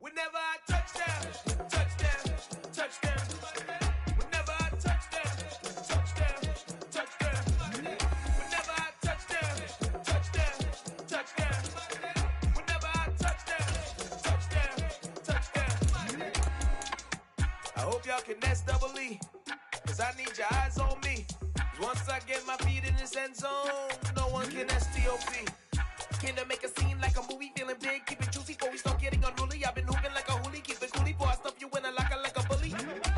Whenever I touchdown, touchdown, touchdown. Whenever I touchdown, touchdown, touchdown. Whenever I touchdown, touchdown, touchdown. Whenever I touchdown, touchdown, touchdown. I hope y'all can nest double E, cause I need your eyes on me. Once I get my feet in this end zone, no one can STOP. Can to make a scene like a movie, feeling big, keep it juicy before we start getting unruly. I've been hooping like a hoolie, keep it coolie before I stuff you in a locker like a bully.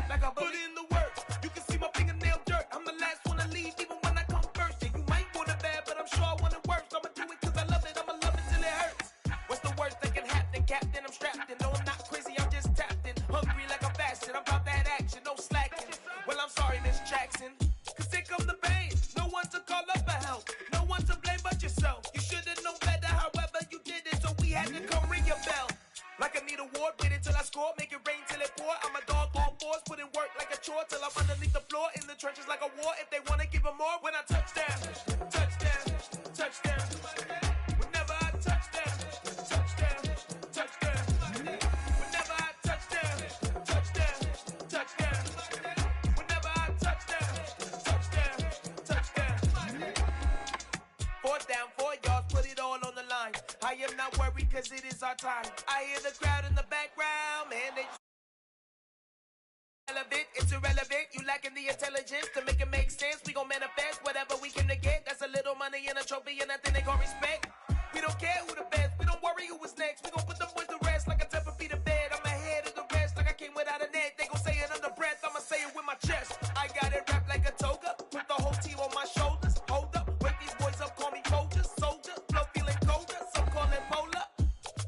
Like a bully. Put in the work, you can see my fingernail dirt. I'm the last one to leave, even when I come first. Yeah, you might want it bad, but I'm sure I want it worse. I'ma do it cause I love it, I'ma love it till it hurts. What's the worst that can happen, Captain? I'm strapped in, no I'm not crazy, I'm just tapped in. Hungry like I'm fasting, I'm about that action, no slacking. Well, I'm sorry, Miss Jackson, cause here come the pain. No one to call up for help, no one to blame but yourself. You should've known better, however you did it, so we had to come ring your bell. Like I need a ward, wait until I score, make it rain till it pour. I'm a dog on fours, put in work like a chore till I'm underneath the floor, in the trenches like a war. If they wanna give them more, when I touchdown, touchdown, touchdown. Whenever I touchdown, touchdown, touchdown. Whenever I touchdown, touchdown, touchdown. Whenever I touchdown, touchdown, touchdown. Fourth down, 4 yards, put it all on the line. I am not worried cause it is our time. I hear the crowd in the background, man, they relevant, it's irrelevant. You lacking the intelligence to make it make sense. We gon' manifest whatever we came to get. That's a little money and a trophy and nothing they call respect. We don't care who the best, we don't worry who was next. We gon' put them boys to rest like a 10 feet of bed. I'm ahead of the rest like I came without a net. They gon' say it under breath, I'ma say it with my chest. I got it wrapped like a toga, put the whole team on my shoulders. Hold up, wake these boys up, call me Folger, soldier. Flow feeling colder, some call it polar.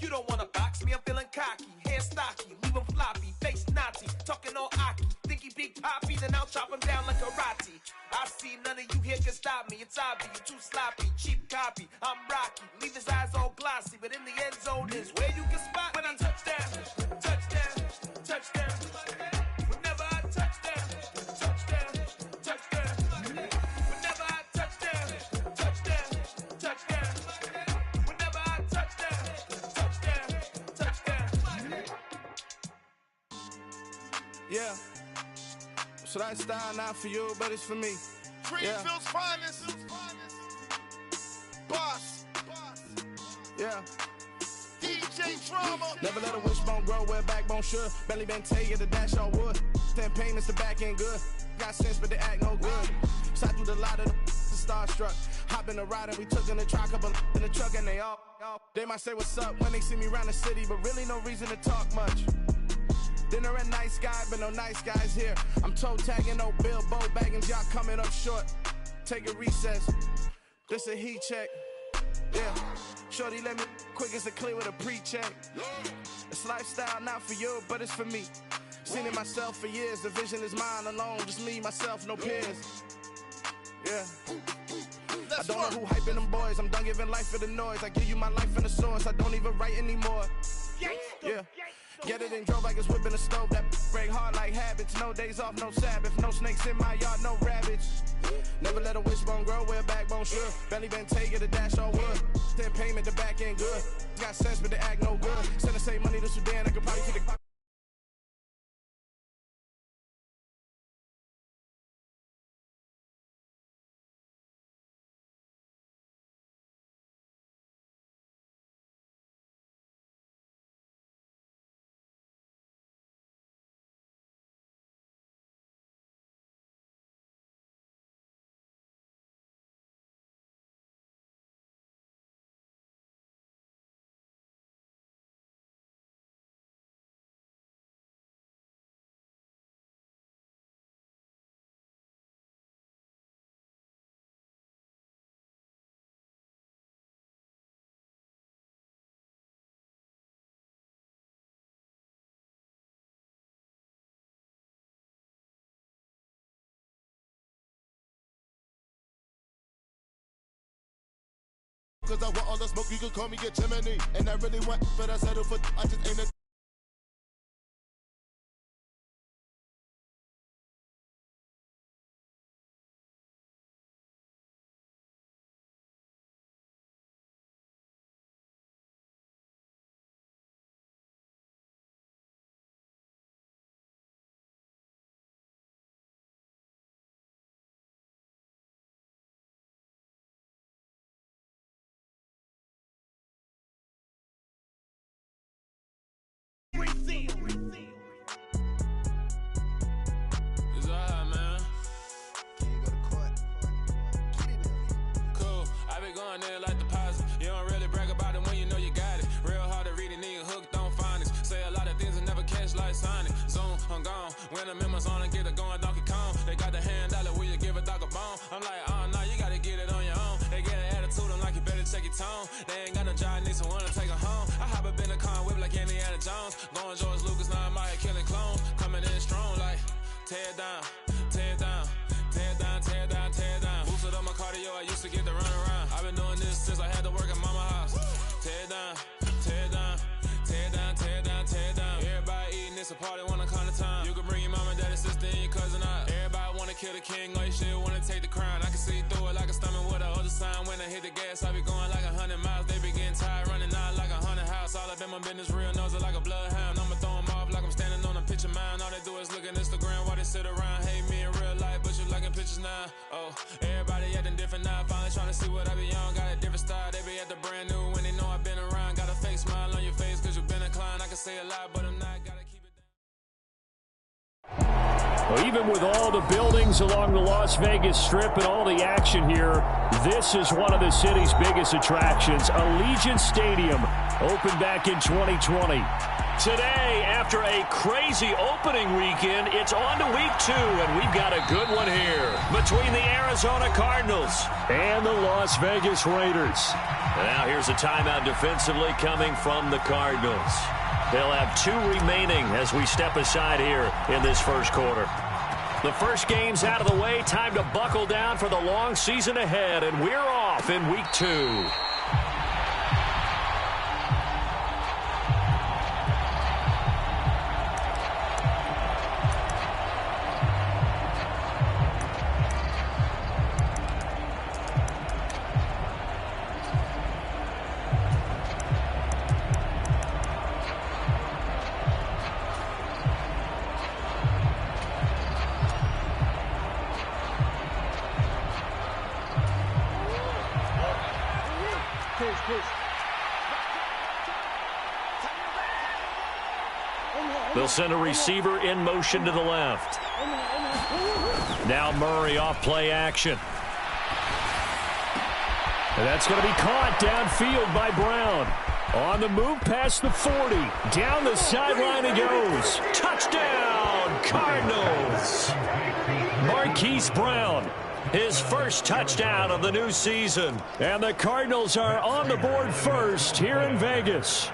You don't wanna box me, I'm feeling cocky. Hair stocky, leave him floppy, face naughty. Talking all aki, think he big poppy, then I'll chop him down like karate. I see none of you here can stop me. It's obvious, you too sloppy, cheap copy. I'm Rocky, leave his eyes all glossy, but in the end zone is where you can spot when I touchdown, touchdown, touchdown. Whenever I touchdown, touchdown, touchdown. Whenever I touchdown, touchdown, touchdown. Whenever I touchdown, touchdown, touchdown. Yeah. So that style not for you, but it's for me. Greenfield's finest. Boss. Yeah. DJ Drama. Never let a wishbone grow where a backbone should. Belly been take the dash all wood. 10 payments, the back end good. Got sense, but they act no good. Shot through the lot of the starstruck. Hop in the ride and we took in the truck, couple in the truck and they all. They might say what's up when they see me around the city, but really no reason to talk much. Dinner at nice guy, but no nice guys here. I'm toe tagging, no Bilbo baggins, y'all coming up short. Take a recess. This a heat check. Yeah. Shorty let me quick as a clear with a pre-check. It's lifestyle not for you, but it's for me. Seen it myself for years. The vision is mine alone. Just me, myself, no peers. Yeah. I don't know who hyping them boys. I'm done giving life for the noise. I give you my life in the source. I don't even write anymore. Yeah. Get it and drove like it's whipping a stove. That break hard like habits. No days off, no Sabbath. No snakes in my yard, no rabbits. Never let a wishbone grow where a backbone should. Belly been taking the dash all wood. 10 payment, the back end good. Got sense, but they act no good. Send the same money to Sudan. I could probably take the Cause I want all the smoke, you can call me a Gemini. And I really want, but I settle for, I just ain't a I'm like, oh, no, you gotta get it on your own. They get an attitude, I'm like, you better check your tone. They ain't got no job, need someone to take her home. I hop up in a car and whip like Indiana Jones. Going George Lucas, now I'm out here killing clones. Coming in strong like, tear it down, tear it down, tear it down, tear it down, tear it down. Boosted up my cardio, I used to get to run around. I've been doing this since I had to work at mama house. Tear it down, tear it down, tear it down, tear it down, tear it down. Everybody eating, it's a party, wanna count the time. You can bring your mama, daddy, sister, and your cousin out. Everybody wanna kill the king, or you shit wanna take the crown. I can see through it like a stomach with a other sign. When I hit the gas, I be going like 100 miles. They be getting tired, running out like 100 house. All up in my business, real nose like a bloodhound. I'ma throw them off like I'm standing on a picture mound. All they do is look at Instagram while they sit around. Hate me in real life, but you liking pictures now. Oh, everybody acting different now. Finally trying to see what I be on. Got a different style, they be at the brand new when they know I've been around. Got a fake smile on your face cause you been inclined. I can say a lot, but I'm not. Gotta keep it down. Well, even with all the buildings along the Las Vegas Strip and all the action here, this is one of the city's biggest attractions. Allegiant Stadium opened back in 2020. Today, after a crazy opening weekend, it's on to week 2, and we've got a good one here between the Arizona Cardinals and the Las Vegas Raiders. Now here's a timeout defensively coming from the Cardinals. They'll have 2 remaining as we step aside here in this first quarter. The first game's out of the way. Time to buckle down for the long season ahead, and we're off in week 2. They'll send a receiver in motion to the left. Now Murray off play action. And that's going to be caught downfield by Brown. On the move past the 40. Down the sideline he goes. Touchdown, Cardinals. Marquise Brown, his first touchdown of the new season. And the Cardinals are on the board first here in Vegas.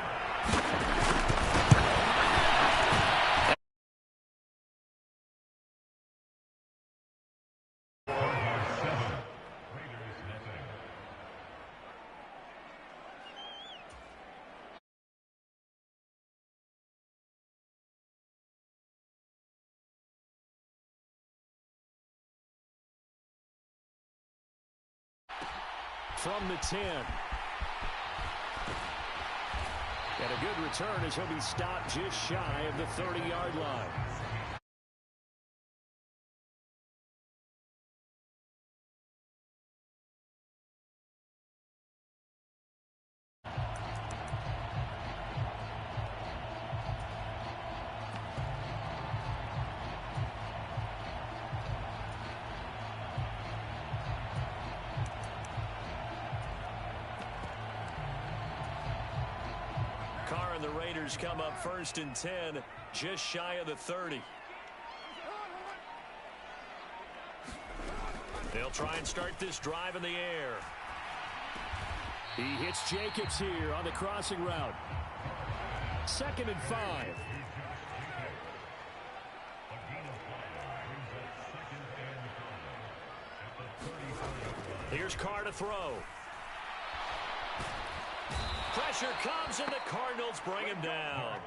From the 10. And a good return as he'll be stopped just shy of the 30-yard line. The Raiders come up first and 10, just shy of the 30. They'll try and start this drive in the air. He hits Jacobs here on the crossing route. 2nd and 5. Here's Carr to throw. Pressure comes, and the Cardinals bring him down.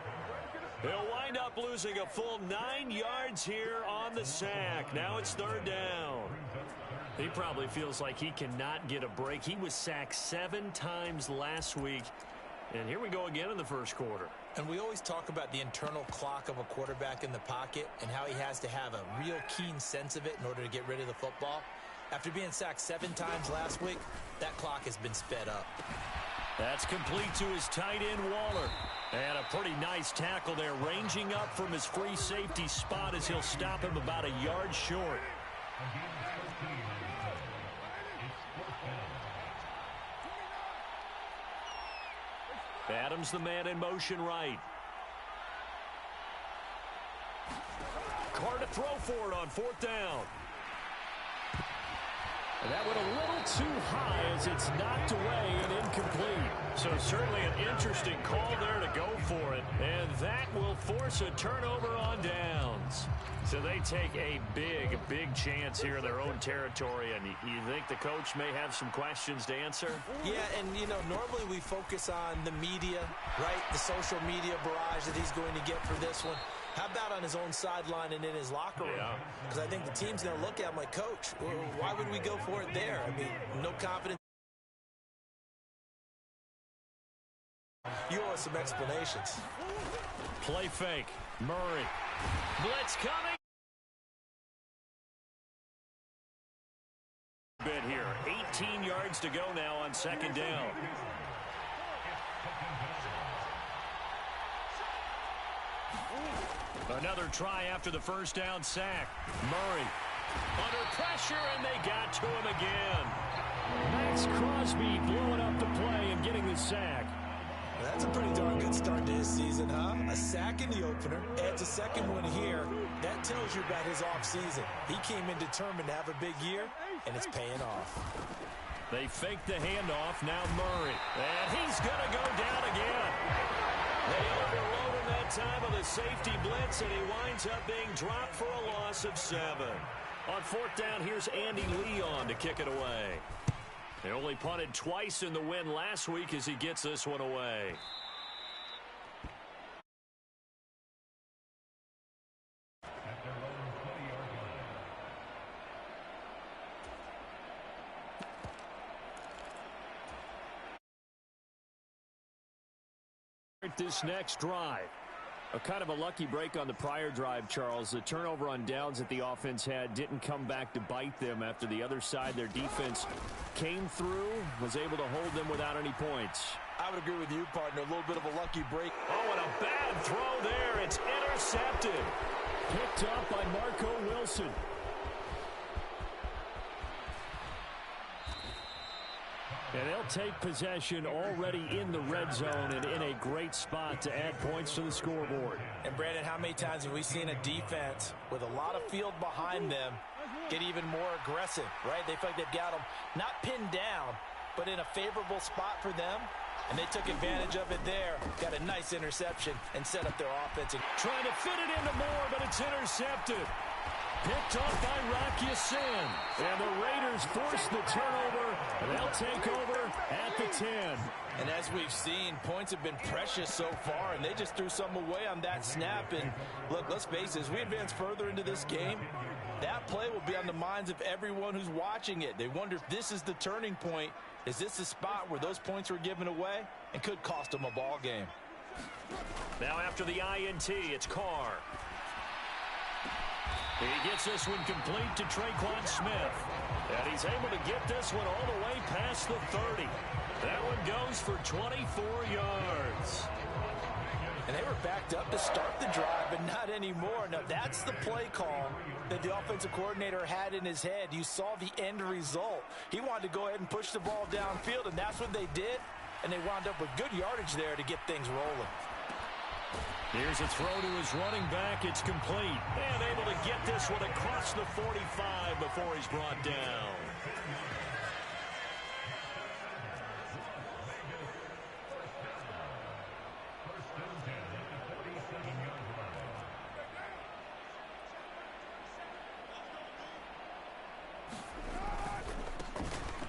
He'll wind up losing a full 9 yards here on the sack. Now it's 3rd down. He probably feels like he cannot get a break. He was sacked 7 times last week. And here we go again in the first quarter. And we always talk about the internal clock of a quarterback in the pocket and how he has to have a real keen sense of it in order to get rid of the football. After being sacked 7 times last week, that clock has been sped up. That's complete to his tight end, Waller. And a pretty nice tackle there, ranging up from his free safety spot as he'll stop him about a yard short. Adams the man in motion right. Carr to throw for it on 4th down. And that went a little too high as it's knocked away and incomplete. So certainly an interesting call there to go for it. And that will force a turnover on downs. So they take a big chance here in their own territory. And you think the coach may have some questions to answer? Yeah, and, normally we focus on the media, right? The social media barrage that he's going to get for this one. How about on his own sideline and in his locker room? Because I think the team's going to look at him like, Coach, why would we go for it there? I mean, no confidence. You owe us some explanations. Play fake. Murray. Blitz coming. Bit here. 18 yards to go now on second down. Another try after the first down sack. Murray under pressure, and they got to him again. Max Crosby blowing up the play and getting the sack. That's a pretty darn good start to his season, huh? A sack in the opener, adds a second one here. That tells you about his offseason. He came in determined to have a big year, and it's paying off. They fake the handoff. Now Murray. And he's going to go down again. They overload him that time with a safety blitz, and he winds up being dropped for a loss of 7. On fourth down, here's Andy Leon to kick it away. They only punted twice in the win last week as he gets this one away. This next drive. A kind of a lucky break on the prior drive, Charles. The turnover on downs that the offense had didn't come back to bite them after the other side. Their defense came through, was able to hold them without any points. I would agree with you, partner. A little bit of a lucky break. Oh, and a bad throw there. It's intercepted. Picked up by Marco Wilson. And they'll take possession already in the red zone and in a great spot to add points to the scoreboard. And, Brandon, how many times have we seen a defense with a lot of field behind them get even more aggressive, right? They feel like they've got them not pinned down, but in a favorable spot for them. And they took advantage of it there. Got a nice interception and set up their offense. Trying to fit it into Moore, but it's intercepted. Picked up by Rocky Sin. And the Raiders force the turnover, and they'll take over at the 10. And as we've seen, points have been precious so far, and they just threw some away on that snap. And look, let's face it, as we advance further into this game, that play will be on the minds of everyone who's watching it. They wonder if this is the turning point. Is this the spot where those points were given away and could cost them a ball game? Now after the INT, it's Carr. He gets this one complete to Traquan Smith. And he's able to get this one all the way past the 30. That one goes for 24 yards. And they were backed up to start the drive, but not anymore. Now, that's the play call that the offensive coordinator had in his head. You saw the end result. He wanted to go ahead and push the ball downfield, and that's what they did. And they wound up with good yardage there to get things rolling. Here's a throw to his running back. It's complete. And able to get this one across the 45 before he's brought down.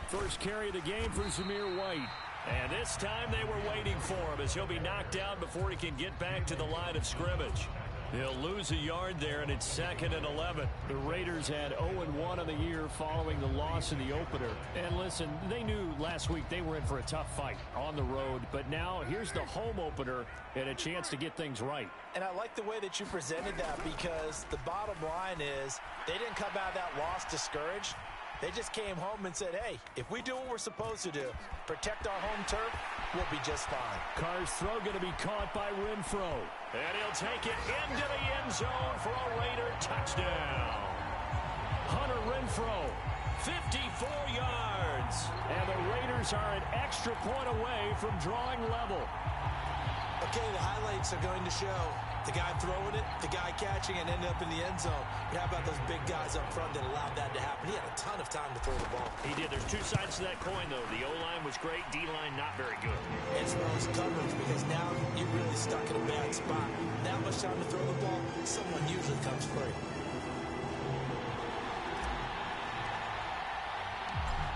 First carry of the game for Zamir White. And this time they were waiting for him as he'll be knocked down before he can get back to the line of scrimmage. He'll lose a yard there, and it's 2nd and 11. The Raiders had 0-1 on the year following the loss in the opener. And listen, they knew last week they were in for a tough fight on the road. But now here's the home opener and a chance to get things right. And I like the way that you presented that, because the bottom line is they didn't come out of that loss discouraged. They just came home and said, hey, if we do what we're supposed to do, protect our home turf, we'll be just fine. Carr's throw going to be caught by Renfro. And he'll take it into the end zone for a Raider touchdown. Hunter Renfro, 54 yards. And the Raiders are an extra point away from drawing level. Okay, the highlights are going to show The guy throwing it, the guy catching, and ended up in the end zone. But how about those big guys up front that allowed that to happen? He had a ton of time to throw the ball. He did. There's two sides to that coin, though. The O-line was great. D-line not very good. It's those coverage because now you're really stuck in a bad spot. That much time to throw the ball, someone usually comes free.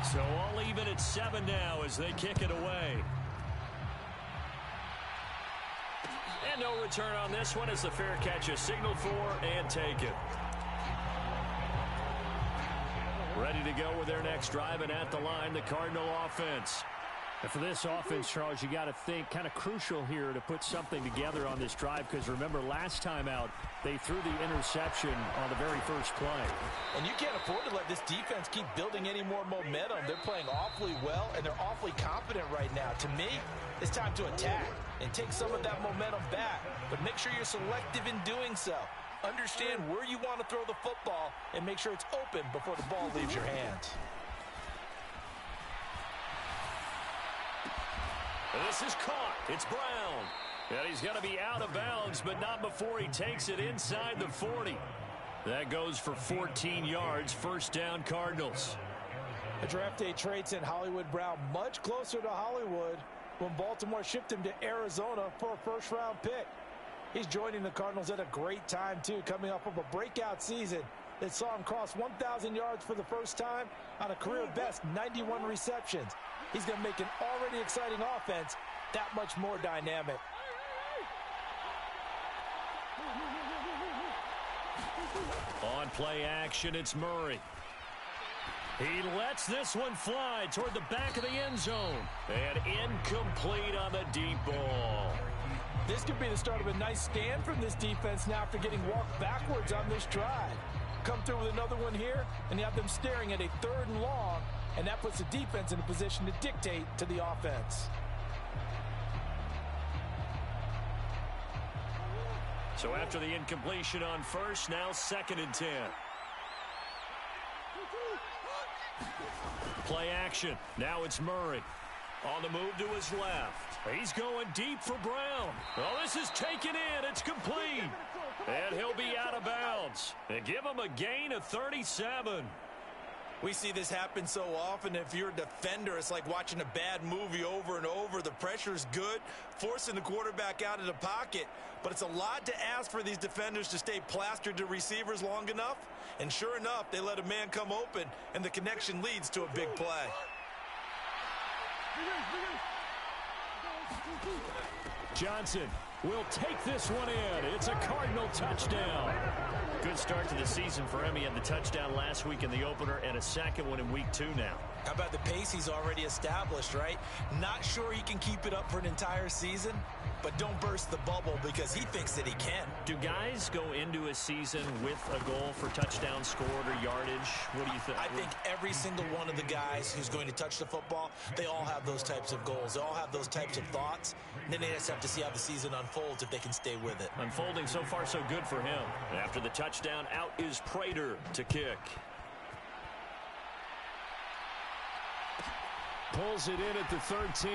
So all even at 7 now as they kick it away. And no return on this one as the fair catch is signaled for and taken. Ready to go with their next drive, and at the line, the Cardinal offense. And for this offense, Charles, you got to think kind of crucial here to put something together on this drive, because remember last time out, they threw the interception on the very first play. And you can't afford to let this defense keep building any more momentum. They're playing awfully well, and they're awfully confident right now. To me, it's time to attack and take some of that momentum back, but make sure you're selective in doing so. Understand where you want to throw the football and make sure it's open before the ball leaves your hands. This is caught. It's Brown. And he's going to be out of bounds, but not before he takes it inside the 40. That goes for 14 yards. First down, Cardinals. The draft day trade sent Hollywood Brown much closer to Hollywood when Baltimore shipped him to Arizona for a first-round pick. He's joining the Cardinals at a great time, too, coming off of a breakout season that saw him cross 1,000 yards for the first time on a career-best 91 receptions. He's going to make an already exciting offense that much more dynamic. On play action, it's Murray. He lets this one fly toward the back of the end zone. And incomplete on the deep ball. This could be the start of a nice stand from this defense now after getting walked backwards on this drive. Come through with another one here, and you have them staring at a 3rd and long, and that puts the defense in a position to dictate to the offense. So after the incompletion on first, now 2nd and 10. Play action. Now it's Murray. On the move to his left. He's going deep for Brown. Oh, this is taken in. It's complete. And he'll be out of bounds. And give him a gain of 37. We see this happen so often. If you're a defender, it's like watching a bad movie over and over. The pressure's good, forcing the quarterback out of the pocket. But it's a lot to ask for these defenders to stay plastered to receivers long enough. And sure enough, they let a man come open, and the connection leads to a big play. Johnson will take this one in. It's a Cardinal touchdown. Good start to the season for him. He had the touchdown last week in the opener and a second one in week 2 now. How about the pace he's already established, right? Not sure he can keep it up for an entire season, but don't burst the bubble because he thinks that he can. Do guys go into a season with a goal for touchdown scored or yardage? What do you think? I think every single one of the guys who's going to touch the football, they all have those types of goals. They all have those types of thoughts. And then they just have to see how the season unfolds if they can stay with it. Unfolding so far so good for him. After the touchdown, out is Prater to kick. Pulls it in at the 13.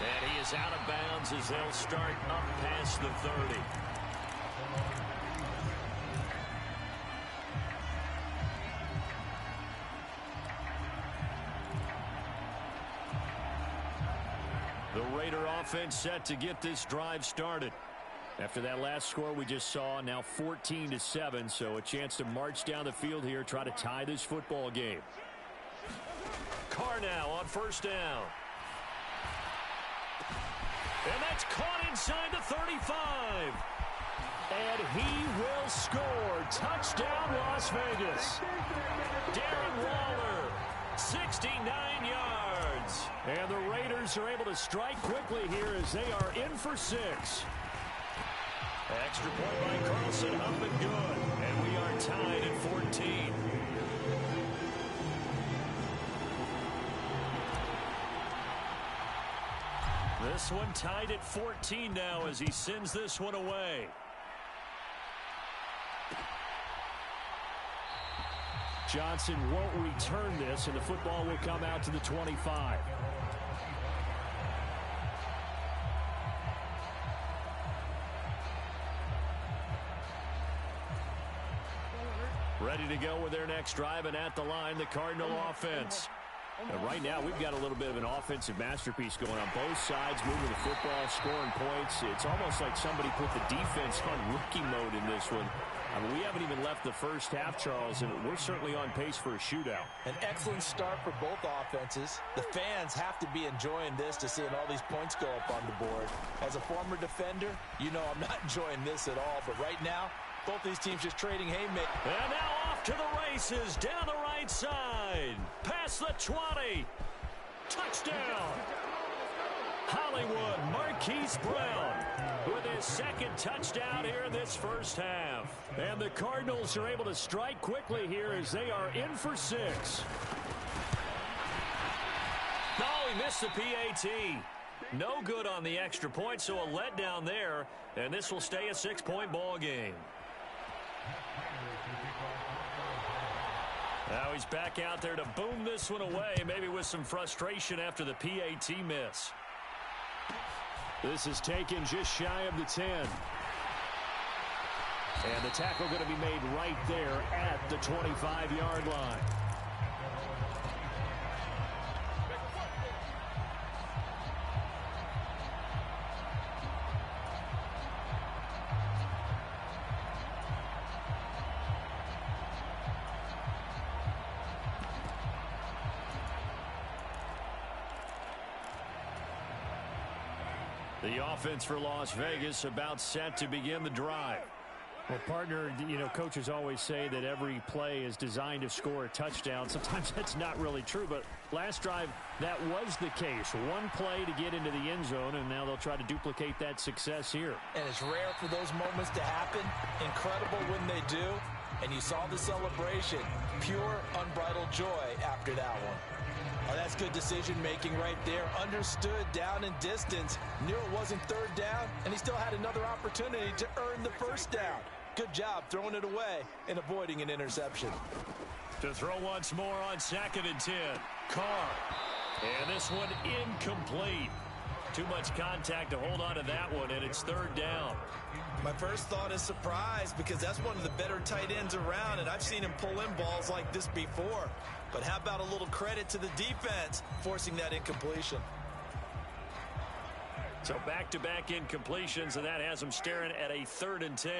And he is out of bounds as they'll start up past the 30. The Raider offense set to get this drive started. After that last score we just saw, now 14-7, so a chance to march down the field here, try to tie this football game. Carr now on first down. And that's caught inside the 35. And he will score. Touchdown, Las Vegas. Darren Waller, 69 yards. And the Raiders are able to strike quickly here as they are in for 6. Extra point by Carlson, up and good. And we are tied at 14. This one tied at 14 now as he sends this one away. Johnson won't return this, and the football will come out to the 25. ready to go with their next drive, and at the line, the Cardinal offense. And right now, we've got a little bit of an offensive masterpiece going on both sides, moving the football, scoring points. It's almost like somebody put the defense on rookie mode in this one. I mean, we haven't even left the first half, Charles, and we're certainly on pace for a shootout. An excellent start for both offenses. The fans have to be enjoying this to seeing all these points go up on the board. As a former defender, you know I'm not enjoying this at all, but right now, both these teams just trading haymakers. And now off to the races, down the right side, past the 20. Touchdown! Hollywood Marquise Brown with his second touchdown here in this first half. And the Cardinals are able to strike quickly here as they are in for 6. No, he missed the PAT. No good on the extra point, so a letdown there, and this will stay a 6-point ball game. Now he's back out there to boom this one away, maybe with some frustration after the PAT miss. This is taken just shy of the 10. And the tackle going to be made right there at the 25-yard line. The offense for Las Vegas about set to begin the drive. Well, partner, you know, coaches always say that every play is designed to score a touchdown. Sometimes that's not really true, but last drive, that was the case. One play to get into the end zone, and now they'll try to duplicate that success here. And it's rare for those moments to happen. Incredible when they do. And you saw the celebration. Pure, unbridled joy after that one. Oh, that's good decision-making right there. Understood down and distance. Knew it wasn't third down, and he still had another opportunity to earn the first down. Good job throwing it away and avoiding an interception. To throw once more on 2nd and 10. Carr. And this one incomplete. Too much contact to hold on to that one, and it's 3rd down. My first thought is surprise, because that's one of the better tight ends around, and I've seen him pull in balls like this before. But how about a little credit to the defense forcing that incompletion? So back-to-back incompletions, and that has him staring at a 3rd and 10.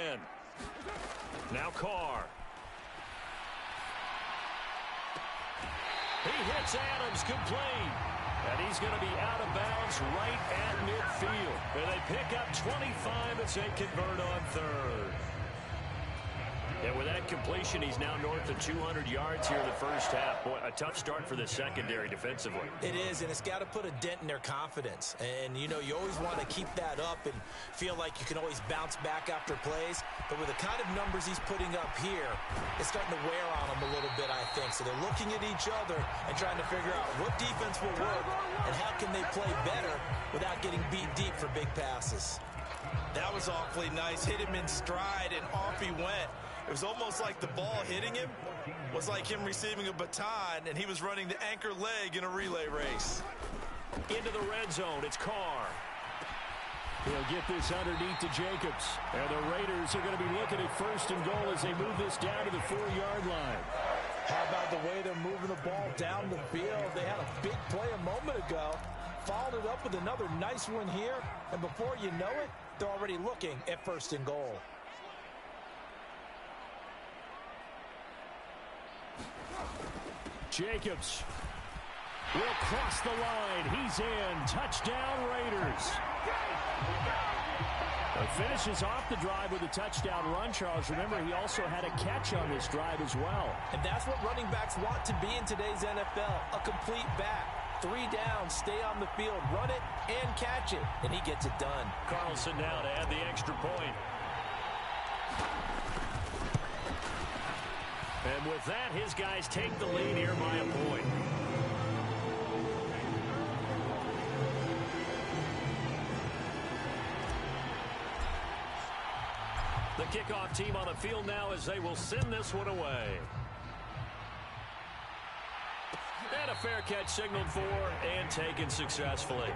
Now Carr. He hits Adams complete. And he's going to be out of bounds right at midfield. And they pick up 25 as they convert on 3rd. And with that completion, he's now north of 200 yards here in the first half. Boy, a tough start for the secondary defensively. It is, and it's got to put a dent in their confidence. And, you know, you always want to keep that up and feel like you can always bounce back after plays. But with the kind of numbers he's putting up here, it's starting to wear on them a little bit, I think. So they're looking at each other and trying to figure out what defense will work and how can they play better without getting beat deep for big passes. That was awfully nice. Hit him in stride, and off he went. It was almost like the ball hitting him was like him receiving a baton, and he was running the anchor leg in a relay race. Into the red zone, it's Carr. He'll get this underneath to Jacobs. And the Raiders are going to be looking at 1st and goal as they move this down to the 4-yard line. How about the way they're moving the ball down the field? They had a big play a moment ago. Followed it up with another nice one here. And before you know it, they're already looking at 1st and goal. Jacobs will cross the line. He's in. Touchdown, Raiders. Finishes off the drive with a touchdown run, Charles. Remember, he also had a catch on this drive as well. And that's what running backs want to be in today's NFL, a complete back. 3 down, stay on the field, run it, and catch it. And he gets it done. Carlson now to add the extra point. And with that, his guys take the lead here by a point. The kickoff team on the field now as they will send this one away. And a fair catch signaled for and taken successfully.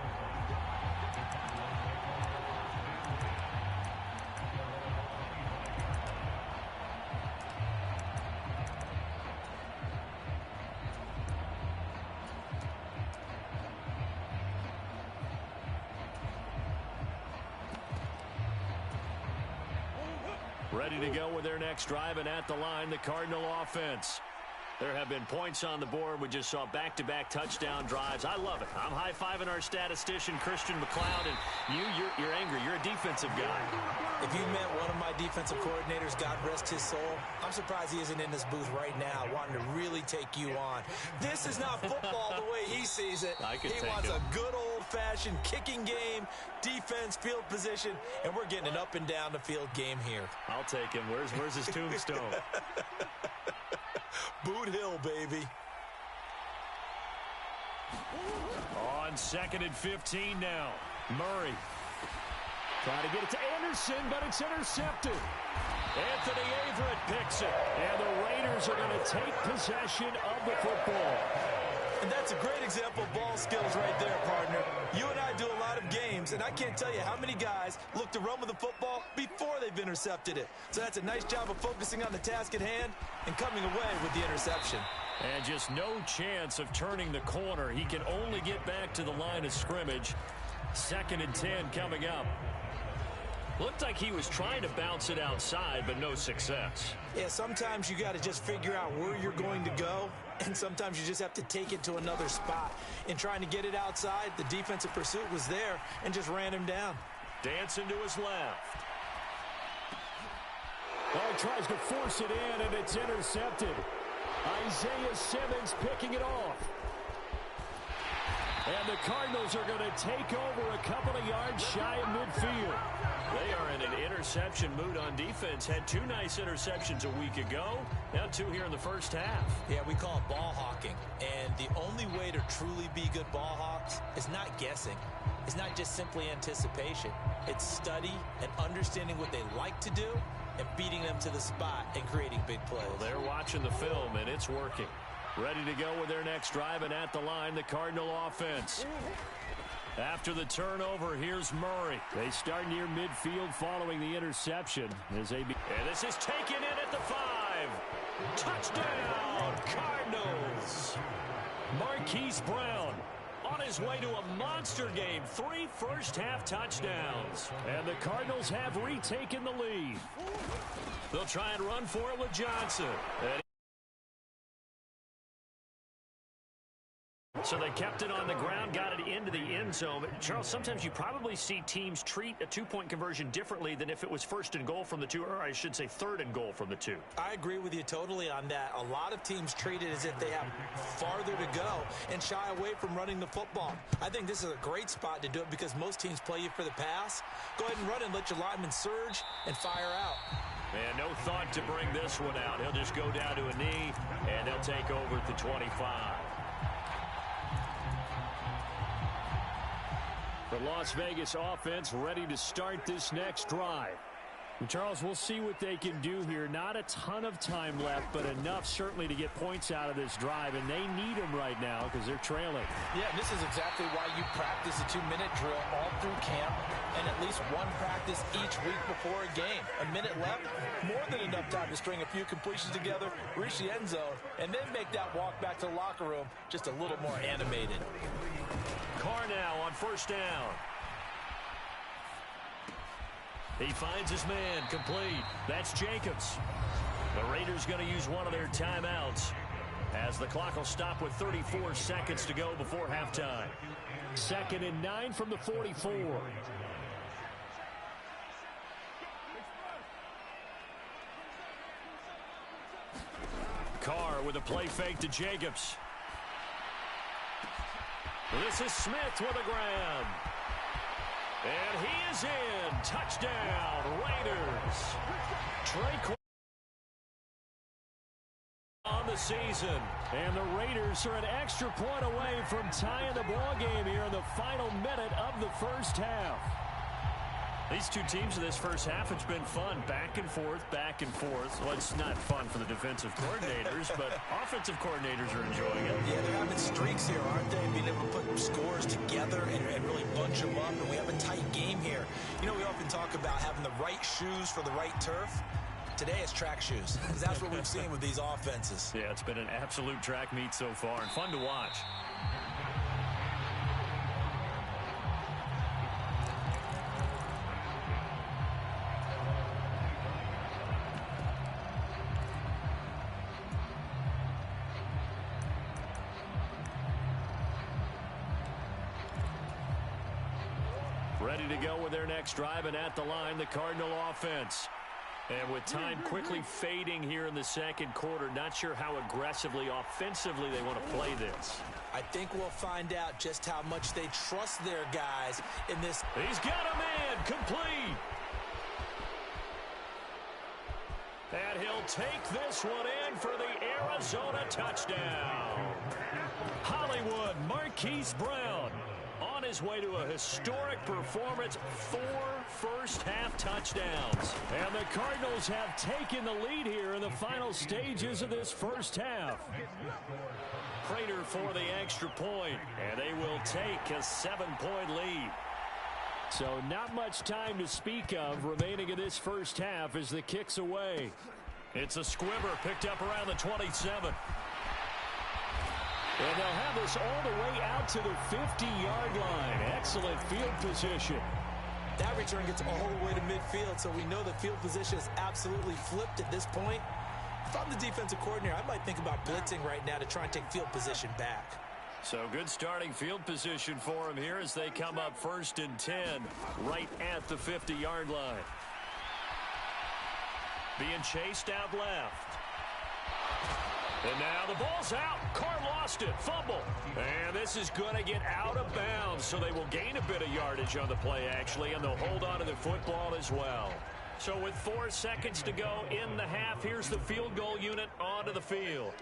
Ready to go with their next drive, and at the line, the Cardinal offense. There have been points on the board. We just saw back-to-back touchdown drives. I love it. I'm high-fiving our statistician, Christian McLeod, and you're angry. You're a defensive guy. If you met one of my defensive coordinators, God rest his soul, I'm surprised he isn't in this booth right now wanting to really take you on. This is not football the way he sees it. He wants a good old-fashioned kicking game, defense, field position, and we're getting an up-and-down-the-field game here. I'll take him. Where's his tombstone? Boot Hill, baby. On 2nd and 15 now. Murray. Trying to get it to Anderson, but it's intercepted. Anthony Averett picks it. And the Raiders are going to take possession of the football. And that's a great example of ball skills right there, partner. You and I do a lot of games, and I can't tell you how many guys look to run with the football before they've intercepted it. So that's a nice job of focusing on the task at hand and coming away with the interception. And just no chance of turning the corner. He can only get back to the line of scrimmage. 2nd and 10 coming up. Looked like he was trying to bounce it outside, but no success. Yeah, sometimes you got to just figure out where you're going to go, and sometimes you just have to take it to another spot. In trying to get it outside, the defensive pursuit was there and just ran him down. Dancing to his left. Oh, tries to force it in, and it's intercepted. Isaiah Simmons picking it off. And the Cardinals are going to take over a couple of yards shy of midfield. They are in an interception mood on defense. Had 2 nice interceptions a week ago. Now 2 here in the first half. Yeah, we call it ball hawking. And the only way to truly be good ball hawks is not guessing. It's not just simply anticipation. It's study and understanding what they like to do and beating them to the spot and creating big plays. Well, they're watching the film, and it's working. Ready to go with their next drive, and at the line, the Cardinal offense. After the turnover, here's Murray. They start near midfield following the interception. And this is taken in at the 5. Touchdown, Cardinals. Marquise Brown on his way to a monster game. 3 first-half touchdowns. And the Cardinals have retaken the lead. They'll try and run for it with Johnson. So they kept it on the ground, got it into the end zone. Charles, sometimes you probably see teams treat a 2-point conversion differently than if it was 1st and goal from the 2, or I should say 3rd and goal from the 2. I agree with you totally on that. A lot of teams treat it as if they have farther to go and shy away from running the football. I think this is a great spot to do it because most teams play you for the pass. Go ahead and run and let your lineman surge and fire out. And no thought to bring this one out. He'll just go down to a knee, and they'll take over at the 25. The Las Vegas offense ready to start this next drive. And Charles, we'll see what they can do here. Not a ton of time left, but enough certainly to get points out of this drive, and they need them right now because they're trailing. Yeah, this is exactly why you practice a 2-minute drill all through camp and at least one practice each week before a game. A minute left, more than enough time to string a few completions together, reach the end zone, and then make that walk back to the locker room just a little more animated. Carr now on 1st down. He finds his man, complete. That's Jacobs. The Raiders going to use one of their timeouts as the clock will stop with 34 seconds to go before halftime. 2nd and 9 from the 44. Carr with a play fake to Jacobs. This is Smith with a grab. And he is in. Touchdown, Raiders. Trey on the season. And the Raiders are an extra point away from tying the ball game here in the final minute of the first half. These two teams in this first half, it's been fun. Back and forth, back and forth. Well, it's not fun for the defensive coordinators, but offensive coordinators are enjoying it. Yeah, they're having streaks here, aren't they? Being able to put scores together and really bunch them up, and we have a tight game here. You know, we often talk about having the right shoes for the right turf. Today it's track shoes. That's what we've seen with these offenses. Yeah, it's been an absolute track meet so far, and fun to watch. Ready to go with their next drive, and at the line, the Cardinal offense. And with time quickly fading here in the second quarter, not sure how aggressively, offensively they want to play this. I think we'll find out just how much they trust their guys in this. He's got a man, complete. And he'll take this one in for the Arizona touchdown. Hollywood Marquise Brown on his way to a historic performance, 4 first-half touchdowns. And the Cardinals have taken the lead here in the final stages of this first half. Prater for the extra point, and they will take a 7-point lead. So not much time to speak of remaining in this first half as the kick's away. It's a squibber picked up around the 27. And they'll have this all the way out to the 50-yard line. Excellent field position. That return gets all the way to midfield, so we know the field position is absolutely flipped at this point. If I'm the defensive coordinator, I might think about blitzing right now to try and take field position back. So good starting field position for him here as they come up 1st and 10 right at the 50-yard line. Being chased out left. And now the ball's out. Carr lost it. Fumble. And this is going to get out of bounds, so they will gain a bit of yardage on the play, actually, and they'll hold on to the football as well. So with 4 seconds to go in the half, here's the field goal unit onto the field.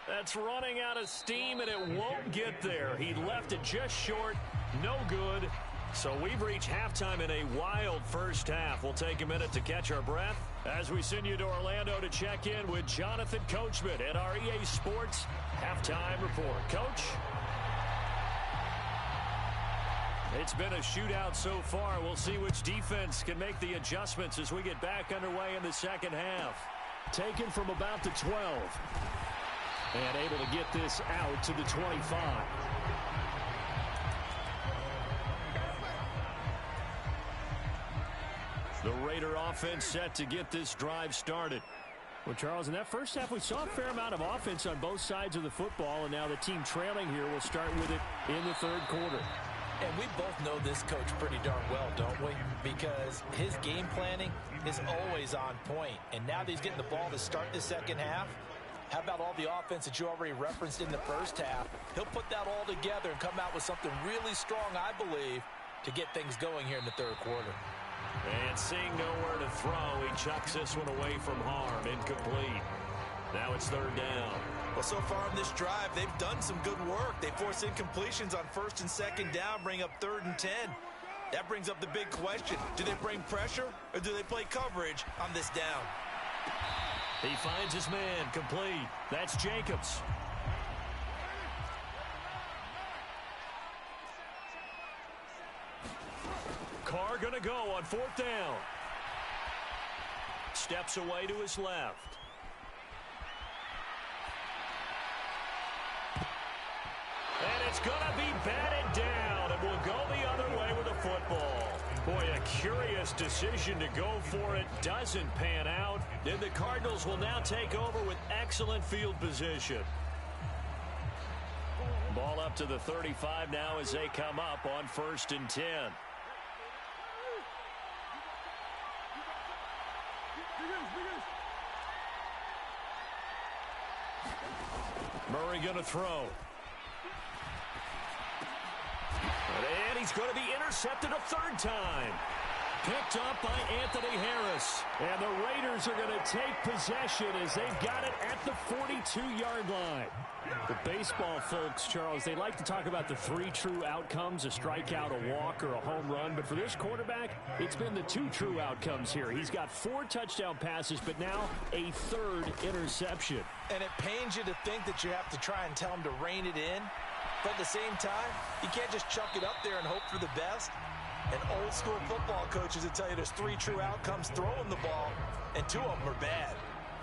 That's running out of steam, and it won't get there. He left it just short. No good. So we've reached halftime in a wild first half. We'll take a minute to catch our breath as we send you to Orlando to check in with Jonathan Coachman at our EA Sports Halftime Report. Coach? It's been a shootout so far. We'll see which defense can make the adjustments as we get back underway in the second half. Taken from about the 12. And able to get this out to the 25. The Raider offense set to get this drive started. Well, Charles, in that first half, we saw a fair amount of offense on both sides of the football, and now the team trailing here will start with it in the third quarter. And we both know this coach pretty darn well, don't we? Because his game planning is always on point. And now that he's getting the ball to start the second half, how about all the offense that you already referenced in the first half? He'll put that all together and come out with something really strong, I believe, to get things going here in the third quarter. And seeing nowhere to throw, he chucks this one away from harm. Incomplete. Now it's third down. Well, so far in this drive, they've done some good work. They force incompletions on 1st and 2nd down, bring up 3rd and 10. That brings up the big question. Do they bring pressure or do they play coverage on this down? He finds his man, complete. That's Jacobs. Carr gonna go on 4th down. Steps away to his left. And it's gonna be batted down, and we'll go the other way with the football. Boy, a curious decision to go for it. Doesn't pan out. And the Cardinals will now take over with excellent field position. Ball up to the 35 now as they come up on 1st and 10. Murray going to throw. And he's going to be intercepted a 3rd time. Picked up by Anthony Harris. And the Raiders are going to take possession as they've got it at the 42-yard line. The baseball folks, Charles, they like to talk about the 3 true outcomes, a strikeout, a walk, or a home run. But for this quarterback, it's been the 2 true outcomes here. He's got 4 touchdown passes, but now a 3rd interception. And it pains you to think that you have to try and tell him to rein it in. But at the same time, you can't just chuck it up there and hope for the best. And old school football coaches will tell you there's 3 true outcomes throwing the ball, and 2 of them are bad.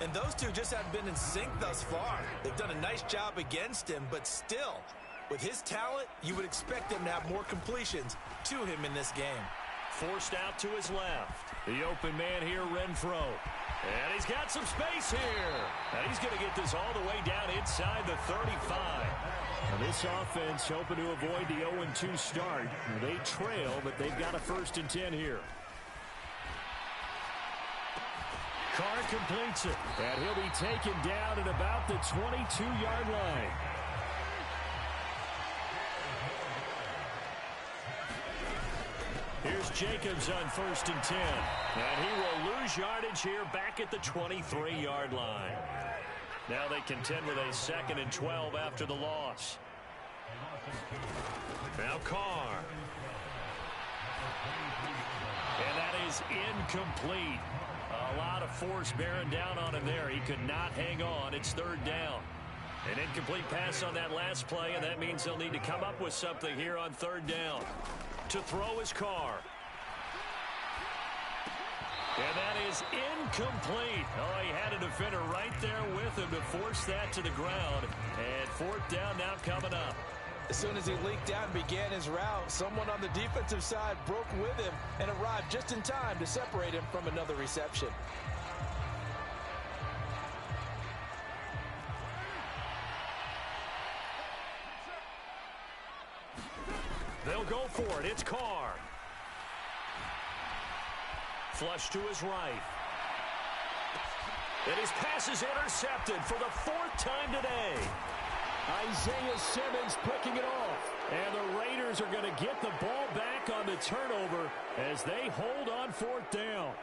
And those 2 just haven't been in sync thus far. They've done a nice job against him, but still, with his talent, you would expect him to have more completions to him in this game. Forced out to his left. The open man here, Renfro. And he's got some space here. And he's going to get this all the way down inside the 35. Now this offense hoping to avoid the 0-2 start. They trail, but they've got a 1st and 10 here. Carr completes it, and he'll be taken down at about the 22-yard line. Here's Jacobs on 1st and 10. And he will lose yardage here back at the 23-yard line. Now they contend with a 2nd and 12 after the loss. Now Carr. And that is incomplete. A lot of force bearing down on him there. He could not hang on. It's 3rd down. An incomplete pass on that last play, and that means they'll need to come up with something here on 3rd down. To throw his Carr. And that is incomplete. Oh, he had a defender right there with him to force that to the ground. And 4th down now coming up. As soon as he leaked out and began his route, someone on the defensive side broke with him and arrived just in time to separate him from another reception. They'll go for it. It's Carr. Flush to his right. And his pass is intercepted for the 4th time today. Isaiah Simmons picking it off. And the Raiders are going to get the ball back on the turnover as they hold on 4th down.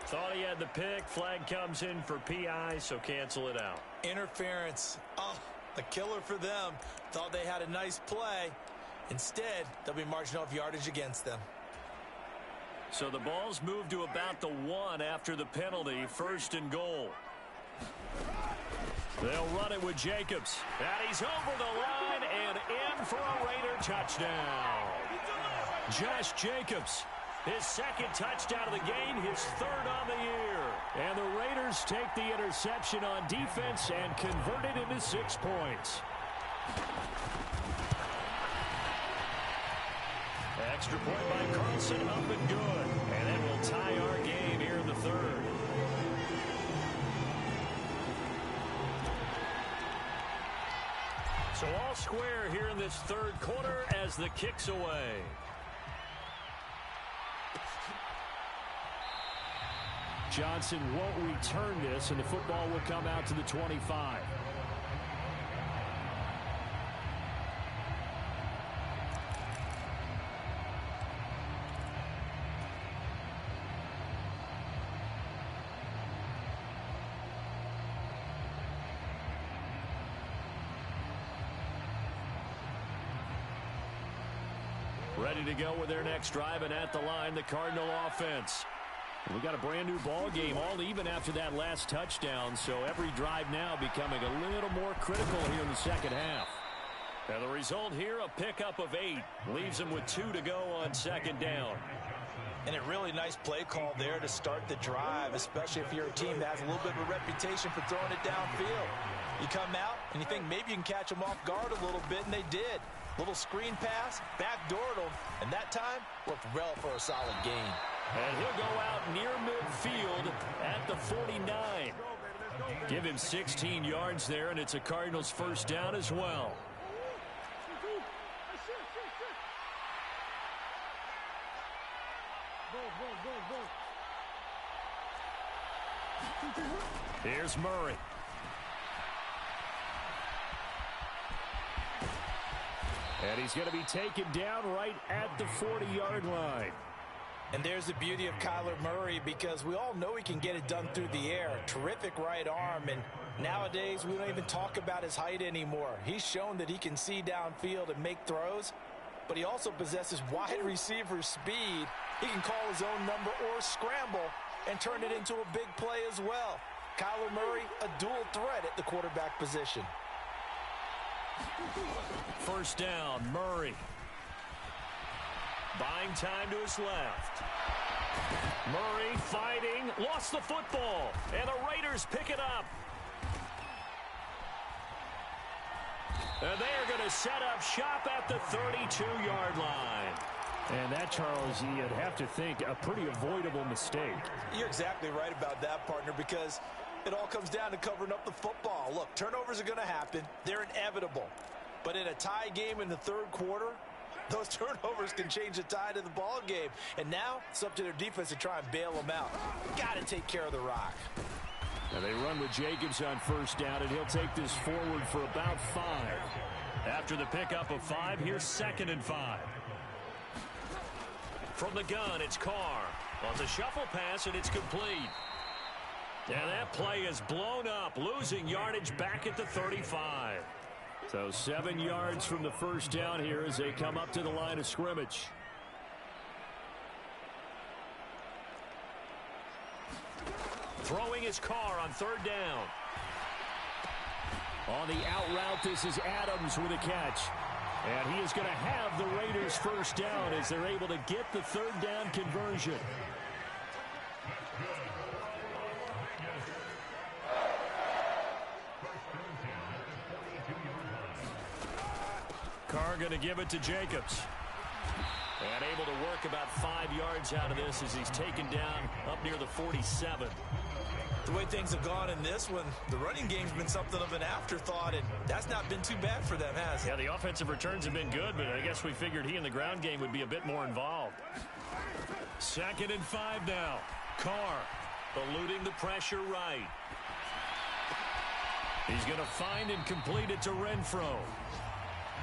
Thought he had the pick. Flag comes in for PI, so cancel it out. Interference. Oh, a killer for them. Thought they had a nice play. Instead, they'll be marching off yardage against them. So the ball's moved to about the 1 after the penalty. 1st and goal. They'll run it with Jacobs. And he's over the line and in for a Raider touchdown. Josh Jacobs, his 2nd touchdown of the game, his 3rd on the year. And the Raiders take the interception on defense and convert it into 6 points. Extra point by Carlson, up and good. And that will tie our game here in the 3rd. So all square here in this 3rd quarter as the kick's away. Johnson won't return this, and the football will come out to the 25. Ready to go with their next drive, and at the line, the Cardinal offense. We got a brand new ball game, all even after that last touchdown, so every drive now becoming a little more critical here in the 2nd half. And the result here, a pickup of 8. Leaves them with 2 to go on 2nd down. And a really nice play call there to start the drive, especially if you're a team that has a little bit of a reputation for throwing it downfield. You come out and you think maybe you can catch them off guard a little bit, and they did. Little screen pass, backdoored him, and that time worked well for a solid gain. And he'll go out near midfield at the 49. Give him 16 yards there, and it's a Cardinals 1st down as well. Here's Murray. And he's going to be taken down right at the 40-yard line. And there's the beauty of Kyler Murray, because we all know he can get it done through the air. Terrific right arm, and nowadays we don't even talk about his height anymore. He's shown that he can see downfield and make throws, but he also possesses wide receiver speed. He can call his own number or scramble and turn it into a big play as well. Kyler Murray, a dual threat at the quarterback position. 1st down, Murray. Buying time to his left. Murray fighting, lost the football, and the Raiders pick it up. And they are going to set up shop at the 32-yard line. And that, Charles, you'd have to think a pretty avoidable mistake. You're exactly right about that, partner, because it all comes down to covering up the football. Look, turnovers are going to happen. They're inevitable. But in a tie game in the third quarter, those turnovers can change the tide of the ball game. And now it's up to their defense to try and bail them out. Got to take care of the rock. Now they run with Jacobs on first down, and he'll take this forward for about 5. After the pickup of 5, here's 2nd and 5. From the gun, it's Carr. On the shuffle pass, and it's complete. And that play is blown up, losing yardage back at the 35. So 7 yards from the first down here as they come up to the line of scrimmage. Throwing his Carr on 3rd down. On the out route, this is Adams with a catch. And he is going to have the Raiders first down as they're able to get the 3rd down conversion. Carr going to give it to Jacobs. And able to work about 5 yards out of this as he's taken down up near the 47. The way things have gone in this one, the running game's been something of an afterthought, and that's not been too bad for them, has it? Yeah, the offensive returns have been good, but I guess we figured he in the ground game would be a bit more involved. 2nd and 5 now. Carr eluding the pressure right. He's going to find and complete it to Renfro.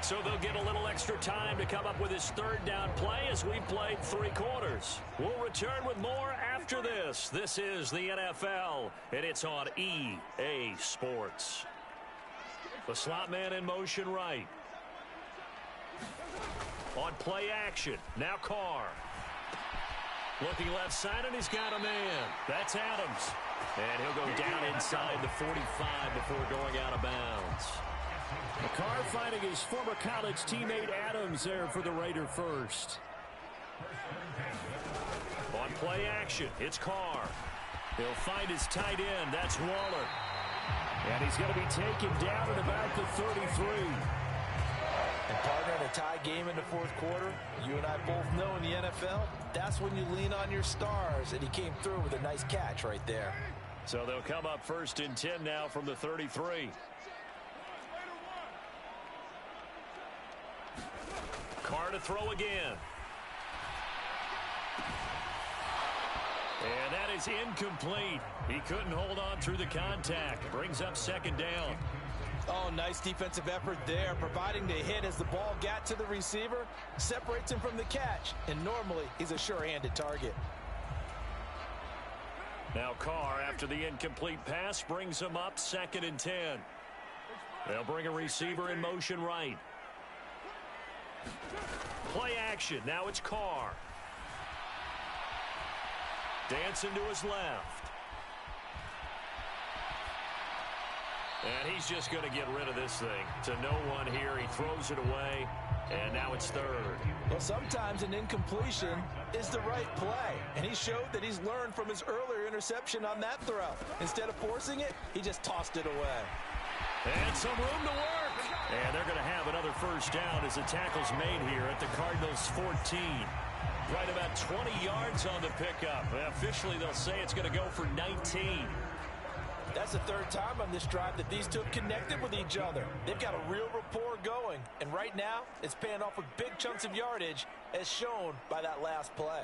So they'll get a little extra time to come up with his 3rd down play as we played 3 quarters. We'll return with more after this. This is the NFL, and it's on EA Sports. The slot man in motion right. On play action, now Carr. Looking left side, and he's got a man. That's Adams. And he'll go down inside the 45 before going out of bounds. Carr finding his former college teammate Adams there for the Raider first. On play action, it's Carr. He'll find his tight end. That's Waller. And he's going to be taken down at about the 33. And partner, in a tie game in the 4th quarter, you and I both know in the NFL, that's when you lean on your stars. And he came through with a nice catch right there. So they'll come up 1st and 10 now from the 33. Carr to throw again. And that is incomplete. He couldn't hold on through the contact. Brings up 2nd down. Oh, nice defensive effort there, providing the hit as the ball got to the receiver, separates him from the catch, and normally he's a sure-handed target. Now Carr, after the incomplete pass, brings him up 2nd and 10. They'll bring a receiver in motion right. Play action. Now it's Carr. Dancing to his left. And he's just going to get rid of this thing. To no one here. He throws it away. And now it's 3rd. Well, sometimes an incompletion is the right play. And he showed that he's learned from his earlier interception on that throw. Instead of forcing it, he just tossed it away. And some room to work. And they're going to have another first down as the tackle's made here at the Cardinals' 14. Right about 20 yards on the pickup. Officially, they'll say it's going to go for 19. That's the 3rd time on this drive that these two have connected with each other. They've got a real rapport going. And right now, it's paying off with big chunks of yardage, as shown by that last play.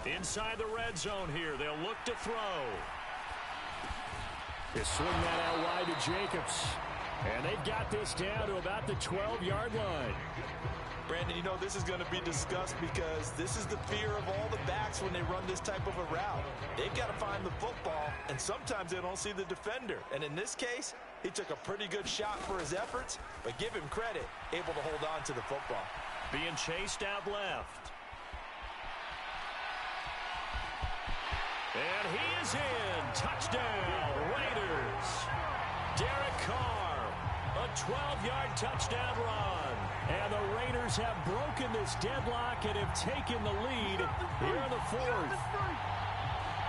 Inside the red zone here. They'll look to throw. They swing that out wide to Jacobs. And they've got this down to about the 12-yard line. Brandon, you know this is going to be discussed because this is the fear of all the backs when they run this type of a route. They've got to find the football, and sometimes they don't see the defender. And in this case, he took a pretty good shot for his efforts, but give him credit, able to hold on to the football. Being chased out left. And he is in. Touchdown, Raiders. Derek Carr, a 12-yard touchdown run. And the Raiders have broken this deadlock and have taken the lead here in the 4th.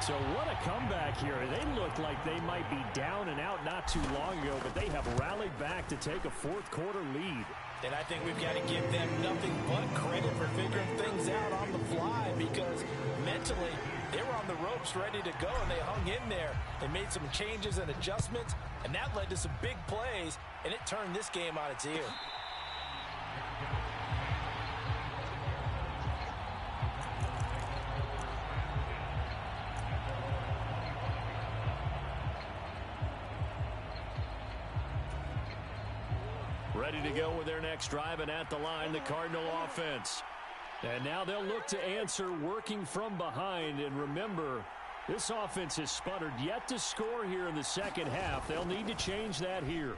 So what a comeback here. They looked like they might be down and out not too long ago, but they have rallied back to take a 4th quarter lead. And I think we've got to give them nothing but credit for figuring things out on the fly, because mentally they were on the ropes ready to go, and they hung in there and made some changes and adjustments, and that led to some big plays, and it turned this game on its ear. Ready to go with their next drive, and at the line, the Cardinal offense. And now they'll look to answer working from behind. And remember, this offense has sputtered yet to score here in the second half. They'll need to change that here.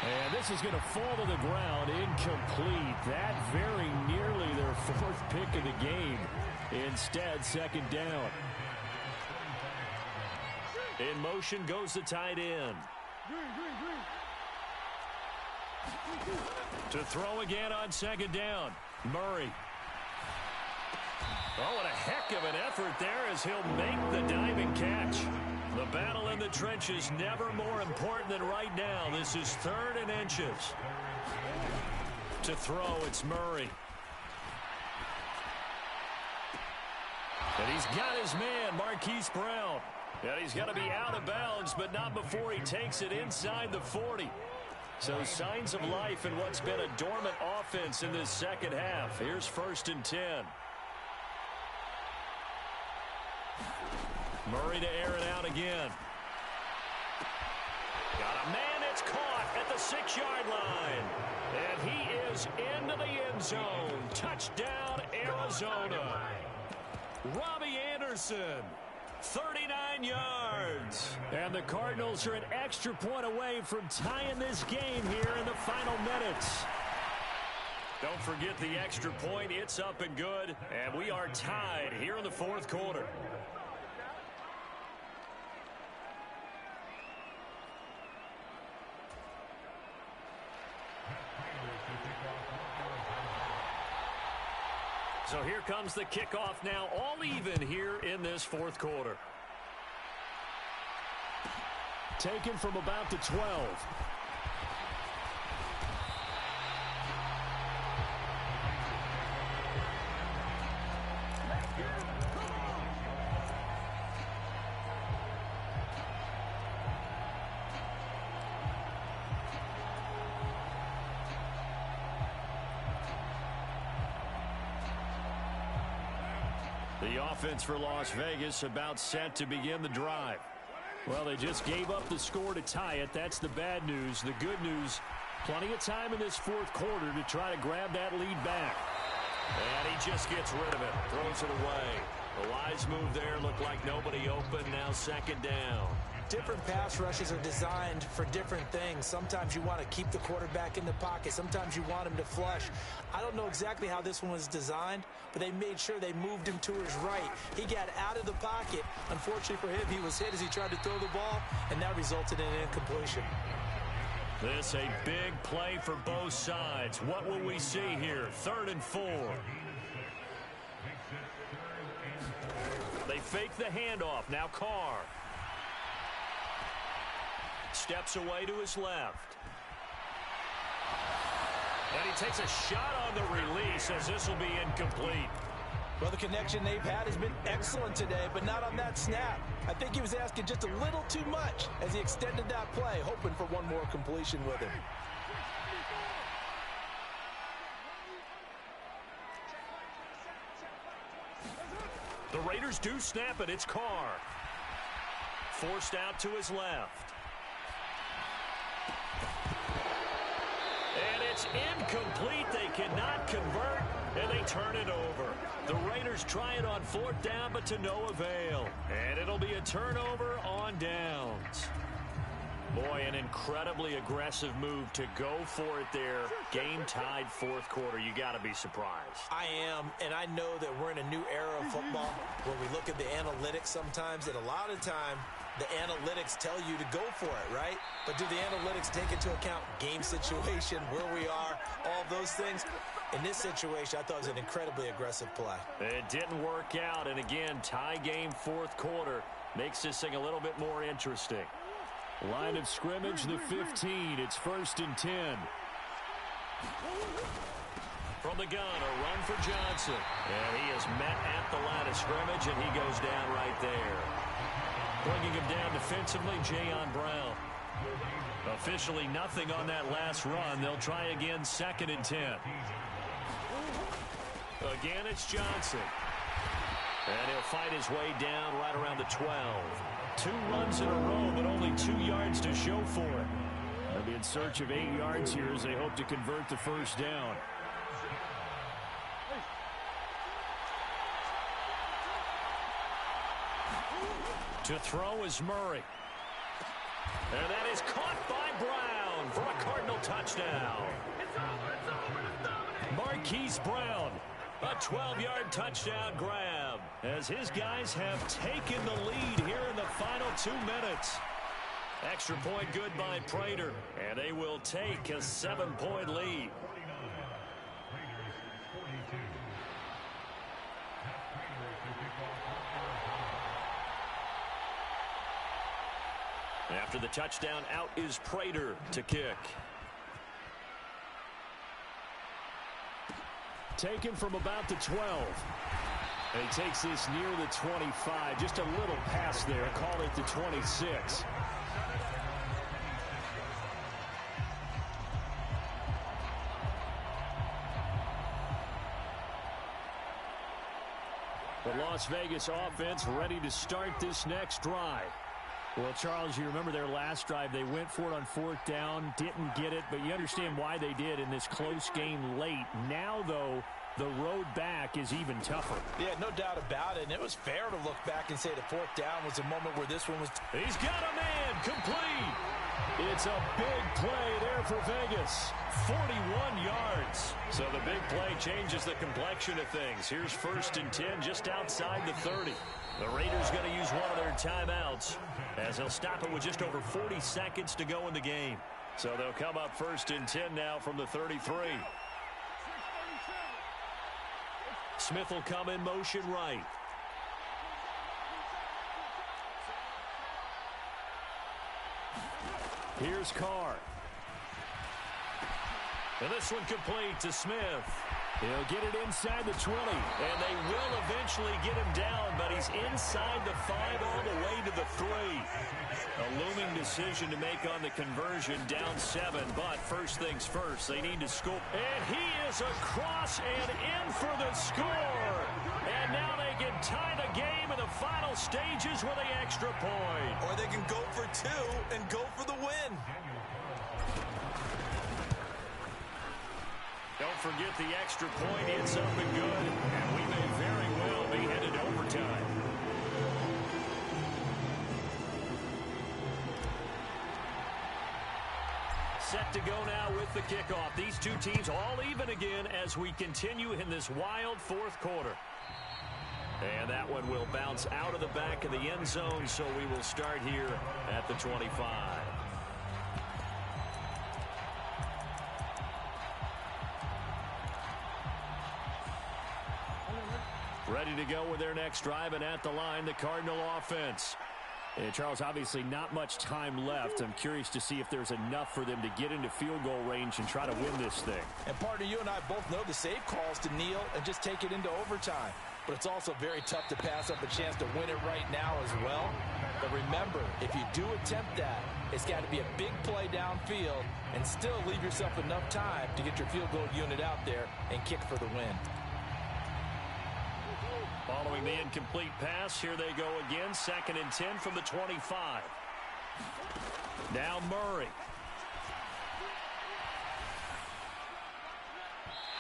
And this is going to fall to the ground, incomplete. That very nearly their fourth pick of the game. Instead, second down. In motion goes the tight end. To throw again on second down, Murray. Oh, what a heck of an effort there as he'll make the diving catch. The battle in the trenches never more important than right now. This is 3rd and inches. To throw, it's Murray. And he's got his man, Marquise Brown. And he's going to be out of bounds, but not before he takes it inside the 40. So signs of life in what's been a dormant offense in this second half. Here's 1st and 10. Murray to air it out again. Got a man, it's caught at the 6-yard line. And he is into the end zone. Touchdown, Arizona. Robbie Anderson. 39 yards. And the Cardinals are an extra point away from tying this game here in the final minutes. Don't forget the extra point. It's up and good. And we are tied here in the 4th quarter. So here comes the kickoff now, all even here in this 4th quarter. Taken from about the 12. The offense for Las Vegas about set to begin the drive. Well, they just gave up the score to tie it. That's the bad news. The good news, plenty of time in this 4th quarter to try to grab that lead back. And he just gets rid of it, throws it away. The wise move there, looked like nobody open. Now 2nd down. Different pass rushes are designed for different things. Sometimes you want to keep the quarterback in the pocket. Sometimes you want him to flush. I don't know exactly how this one was designed, but they made sure they moved him to his right. He got out of the pocket. Unfortunately for him, he was hit as he tried to throw the ball, and that resulted in an incompletion. This a big play for both sides. What will we see here? 3rd and 4. They fake the handoff. Now Carr. Steps away to his left. And he takes a shot on the release as this will be incomplete. Well, the connection they've had has been excellent today, but not on that snap. I think he was asking just a little too much as he extended that play, hoping for one more completion with him. The Raiders do snap it. It's Carr. Forced out to his left. And it's incomplete. They cannot convert, and they turn it over. The Raiders try it on 4th down, but to no avail. And it'll be a turnover on downs. Boy, an incredibly aggressive move to go for it there. Game tied 4th quarter. You got to be surprised. I am, and I know that we're in a new era of football where we look at the analytics sometimes, and a lot of time the analytics tell you to go for it, right? But do the analytics take into account game situation, where we are, all those things? In this situation, I thought it was an incredibly aggressive play. It didn't work out, and again, tie game 4th quarter makes this thing a little bit more interesting. Line of scrimmage, the 15. It's 1st and 10. From the gun, a run for Johnson. And he is met at the line of scrimmage, and he goes down right there. Bringing him down defensively, Jayon Brown. Officially nothing on that last run. They'll try again, 2nd and 10. Again, it's Johnson. And he'll fight his way down right around the 12. 2 runs in a row, but only 2 yards to show for it. They'll be in search of 8 yards here as they hope to convert the first down. To throw is Murray. And that is caught by Brown for a Cardinal touchdown. Marquise Brown, a 12-yard touchdown grab, as his guys have taken the lead here in the final 2 minutes. Extra point good by Prater, and they will take a 7-point lead. After the touchdown, out is Prater to kick. Taken from about the 12. And he takes this near the 25. Just a little pass there. Call it the 26. The Las Vegas offense ready to start this next drive. Well, Charles, you remember their last drive. They went for it on 4th down, didn't get it, but you understand why they did in this close game late. Now, though, the road back is even tougher. Yeah, no doubt about it. And it was fair to look back and say the 4th down was a moment where this one was... He's got a man, complete. It's a big play there for Vegas. 41 yards. So the big play changes the complexion of things. Here's 1st and 10 just outside the 30. The Raiders going to use one of their timeouts as they'll stop it with just over 40 seconds to go in the game. So they'll come up 1st and 10 now from the 33. Smith will come in motion right. Here's Carr. And this one complete to Smith. He'll get it inside the 20. And they will eventually get him down, but he's inside the 5 all the way to the 3. A looming decision to make on the conversion, down 7. But first things first, they need to score. And he is across and in for the score. And now they can tie the game in the final stages with the extra point. Or they can go for 2 and go for the win. Don't forget the extra point. It's up and good. And we may very well be headed to overtime. Set to go now with the kickoff. These two teams all even again as we continue in this wild 4th quarter. And that one will bounce out of the back of the end zone, so we will start here at the 25. Ready to go with their next drive, and at the line, the Cardinal offense. And Charles, obviously not much time left. I'm curious to see if there's enough for them to get into field goal range and try to win this thing. And partner, you and I both know the save calls to kneel and just take it into overtime. But it's also very tough to pass up a chance to win it right now as well. But remember, if you do attempt that, it's got to be a big play downfield and still leave yourself enough time to get your field goal unit out there and kick for the win. Following the incomplete pass, here they go again. 2nd and 10 from the 25. Now Murray.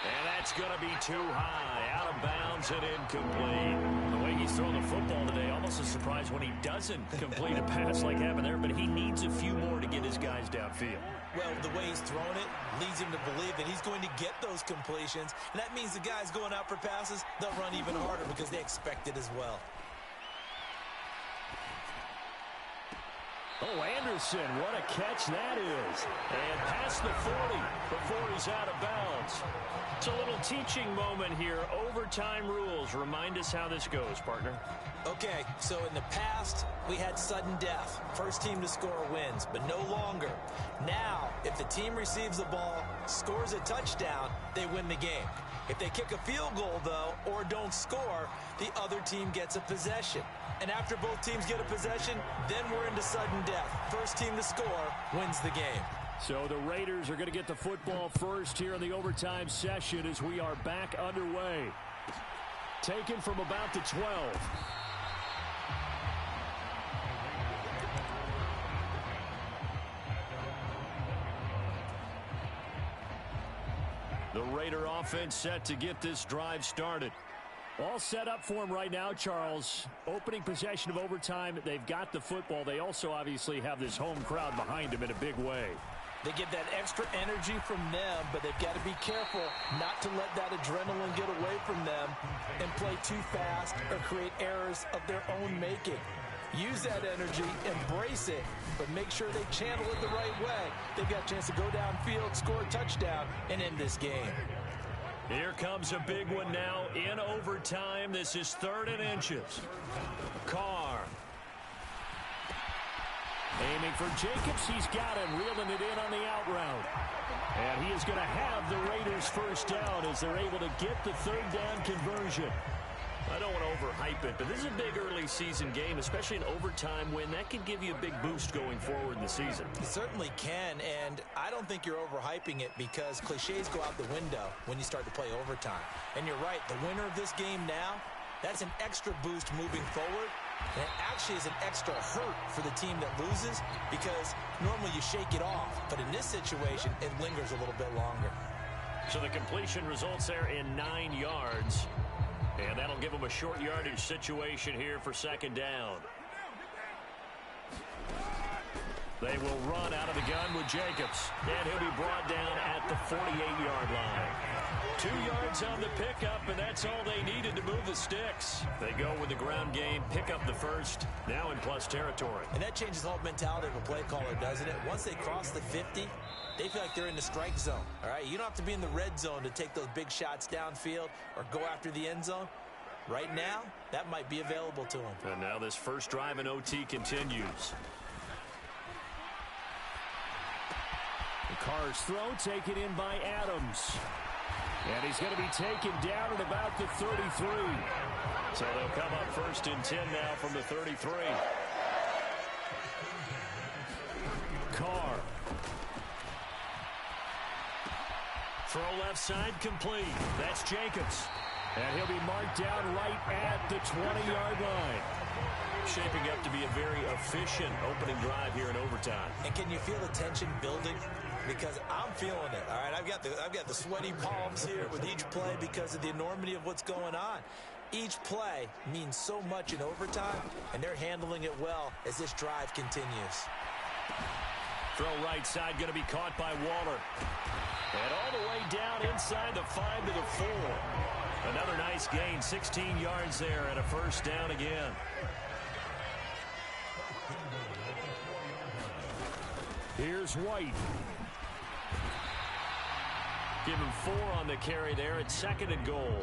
And that's going to be too high. Out of bounds and incomplete. The way he's throwing the football today, almost a surprise when he doesn't complete a pass like happened there, but he needs a few more to get his guys downfield. Well, the way he's throwing it leads him to believe that he's going to get those completions. And that means the guys going out for passes, they'll run even harder because they expect it as well. Oh, Anderson, what a catch that is. And past the 40 before he's out of bounds. It's a little teaching moment here. Overtime rules. Remind us how this goes, partner. Okay, so in the past, we had sudden death. First team to score wins, but no longer. Now, if the team receives the ball, scores a touchdown, they win the game. If they kick a field goal, though, or don't score, the other team gets a possession. And after both teams get a possession, then we're into sudden death. First team to score wins the game. So the Raiders are going to get the football first here in the overtime session as we are back underway. Taken from about the 12. The Raider offense set to get this drive started. All set up for him right now, Charles. Opening possession of overtime. They've got the football. They also obviously have this home crowd behind them in a big way. They get that extra energy from them, but they've got to be careful not to let that adrenaline get away from them and play too fast or create errors of their own making. Use that energy, embrace it, but make sure they channel it the right way. They've got a chance to go downfield, score a touchdown, and end this game. Here comes a big one now in overtime. This is 3rd and inches. Carr. Aiming for Jacobs. He's got him, reeling it in on the out route. And he is going to have the Raiders first down as they're able to get the 3rd down conversion. I don't want to overhype it, but this is a big early season game, especially an overtime win. That could give you a big boost going forward in the season. It certainly can, and I don't think you're overhyping it because cliches go out the window when you start to play overtime. And you're right, the winner of this game now, that's an extra boost moving forward. And it actually is an extra hurt for the team that loses because normally you shake it off. But in this situation, it lingers a little bit longer. So the completion results there in 9 yards. And that'll give them a short yardage situation here for 2nd down. They will run out of the gun with Jacobs. And he'll be brought down at the 48-yard line. 2 yards on the pickup, and that's all they needed to move the sticks. They go with the ground game, pick up the first, now in plus territory. And that changes the whole mentality of a play caller, doesn't it? Once they cross the 50, they feel like they're in the strike zone. All right, you don't have to be in the red zone to take those big shots downfield or go after the end zone. Right now, that might be available to them. And now this first drive in OT continues. The Carr's throw taken in by Adams. And he's going to be taken down at about the 33. So they'll come up 1st and 10 now from the 33. Carr. Throw left side complete. That's Jacobs. And he'll be marked down right at the 20-yard line. Shaping up to be a very efficient opening drive here in overtime. And can you feel the tension building? Because I'm feeling it. All right, I've got the sweaty palms here with each play because of the enormity of what's going on. Each play means so much in overtime, and they're handling it well as this drive continues. Throw right side going to be caught by Waller. And all the way down inside the 5 to the 4. Another nice gain, 16 yards there and a first down again. Here's White. Give him 4 on the carry there at 2nd and goal.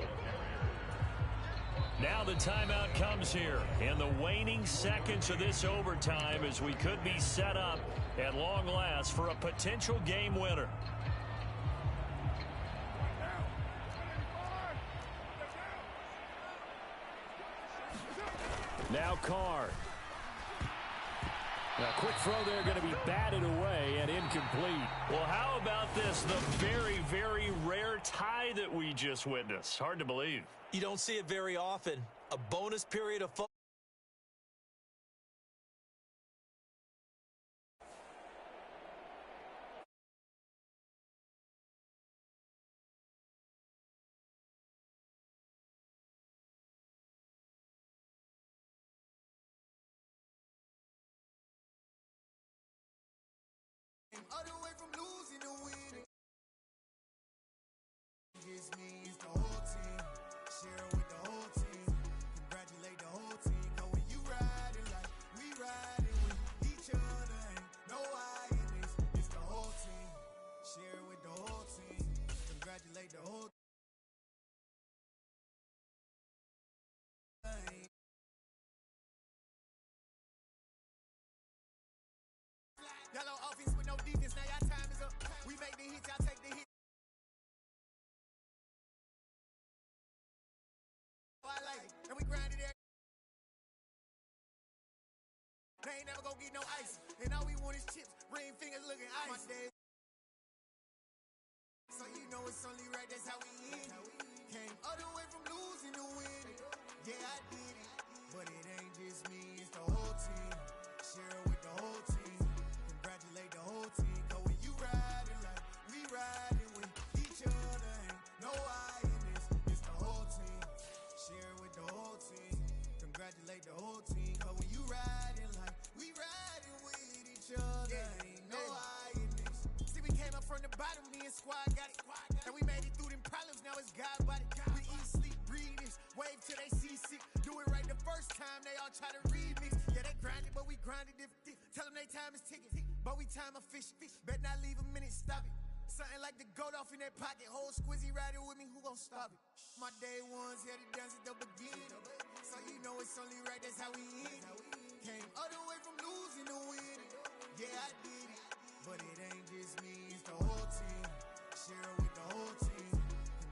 Now the timeout comes here in the waning seconds of this overtime as we could be set up at long last for a potential game winner. Now Carr. A quick throw there going to be batted away and incomplete. Well, how about this? The very, very rare tie that we just witnessed. Hard to believe. You don't see it very often. A bonus period of football. Other way from losing to winning. It's me, it's the whole team. Share with the whole team. Congratulate the whole team. Know when you riding like we riding with each other. They ain't never gonna get no ice. And all we want is chips, ring fingers looking ice. My day. So you know it's only right, that's how we end it. Came all the way from losing to winning. Yeah, I did it. But it ain't just me, it's the whole team. Share it with the whole team. Congratulate the whole team. Cause when you riding like we riding with each other, ain't no I in this. It's the whole team. Share it with the whole team. Congratulate the whole team. Cause when you riding like we riding with each other, ain't no I in this. See, we came up from the bottom, me and squad got it. And we made it through them problems, now it's God body. We eat, sleep, breathe this. Wave till they seasick. Do it right the first time, they all try to remix. Yeah, they grinded, but we grinded different. Tell them they time is ticking, but we time a fish. Bet not leave a minute, stop it. Something like the goat off in that pocket. Whole squizzy riding with me, who gon' stop it? My day ones had it dance at the beginning. So you know it's only right, that's how we end it. Came all the way from losing to winning. Yeah, I did it. But it ain't just me, it's the whole team. Share it with the whole team.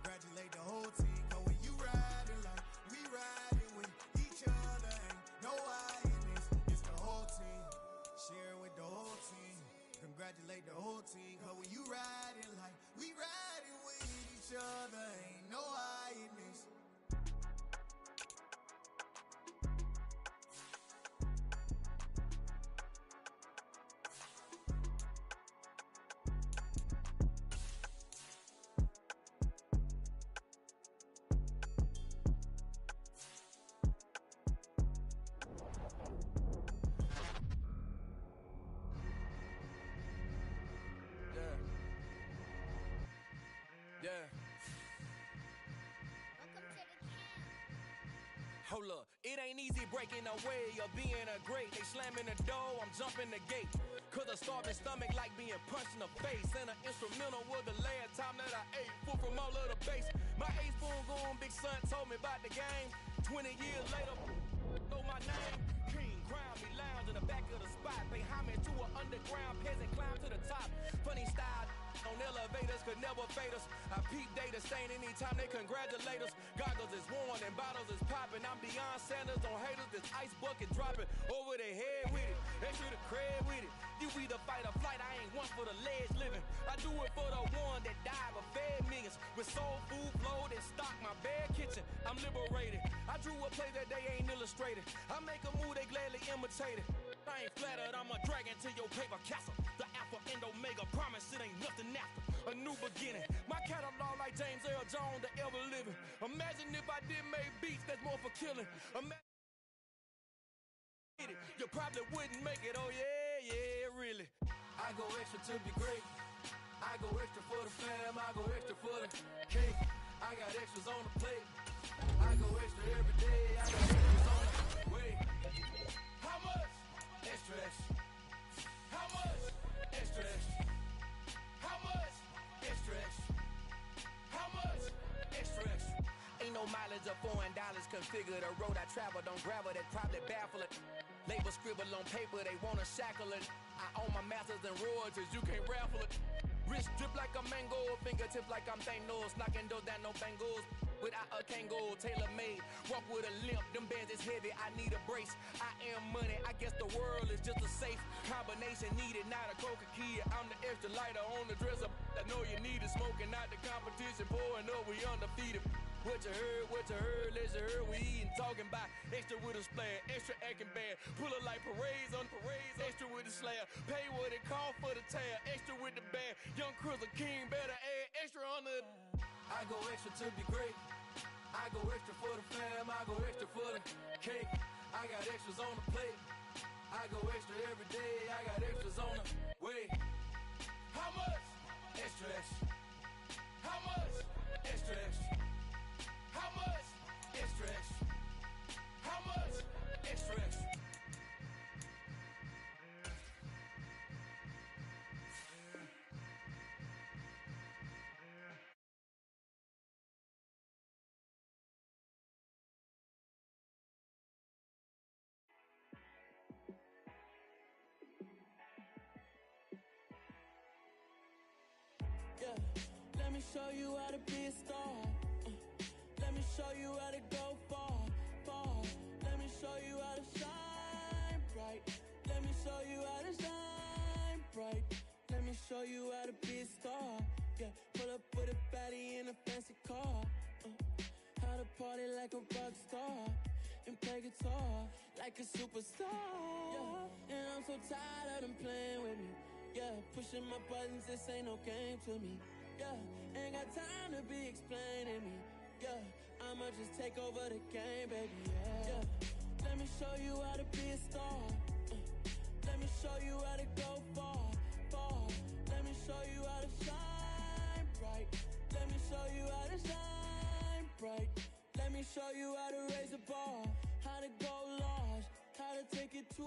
Congratulate the whole team. Cause when you riding like we riding with each other, ain't no I in this. It's the whole team. Share it with the whole team. Congratulate the whole team. Cause when you riding like we riding with each other, ain't no I in this. Yeah. Hold up, it ain't easy breaking away or being a great. They slamming the door, I'm jumping the gate. Cause a starving stomach like being punched in the face. And an instrumental was the last time that I ate. Full from all of the bass. My ace spoon going, big son told me about the game. 20 years later, know my name. King, crown me, lounge in the back of the spot. Pay homage to an underground peasant, climb to the top. Funny style on elevators could never fade us. I peep data stain anytime they congratulate us. Goggles is worn and bottles is popping. I'm Deion Sanders on haters, this ice bucket dropping over their head with it. Extra the cred with it. You either fight or flight, I ain't one for the ledge living. I do it for the one that died but fed millions. With soul food flowed and stock my bare kitchen. I'm liberated. I drew a play that they ain't illustrated. I make a move, they gladly imitate it. I ain't flattered, I'm a dragon to your paper castle. The alpha and omega, promise it ain't nothing after. A new beginning. My catalog like James Earl Jones, the ever living. Imagine if I did make beats that's more for killing. You probably wouldn't make it, oh yeah, really. I go extra to be great. I go extra for the fam, I go extra for the cake. I got extras on the plate. I go extra every day, I got extras on the way. How much? Extra, extra. How much? Extra, extra. How much? Extra, extra. How much? Extra, extra. Ain't no mileage or $4 configure the road I travel. Don't gravel that probably baffle it. Label scribble on paper, they wanna shackle it. I own my masters and royalties, you can't raffle it. Wrist drip like a mango, fingertips like I'm Thanos. Knocking doors down, no bangles. Without a Kango, tailor-made. Walk with a limp, them bands is heavy, I need a brace. I am money, I guess the world is just a safe combination needed, not a coca key. I'm the extra lighter on the dresser. I know you need it, smoking out the competition, pouring up, we undefeated. What you heard, let's you heard, we eating, talking about extra with a splash, extra acting bad, pull it like parades on parades, extra with the slab, pay what it cost for the tab, extra with the band, young Chris a king, better add extra on the. I go extra to be great, I go extra for the fam, I go extra for the cake, I got extras on the plate, I go extra every day, I got extras on the way. How much? Extra, extra. How much? Extra, extra. How much? Extra, extra. How much? Extra, extra. Yeah, let me show you how to be a star. Let me show you how to go far, far. Let me show you how to shine bright. Let me show you how to shine bright. Let me show you how to be a star. Yeah, pull up with a baddie in a fancy car. How to party like a rock star and play guitar like a superstar. Yeah, and I'm so tired of them playing with me. Yeah, pushing my buttons, this ain't no game to me. Yeah, ain't got time to be explaining me. Yeah, I'ma just take over the game, baby. Yeah, let me show you how to be a star. Let me show you how to go far, far. Let me show you how to shine bright. Let me show you how to shine bright. Let me show you how to raise the bar, how to go large, how to take it too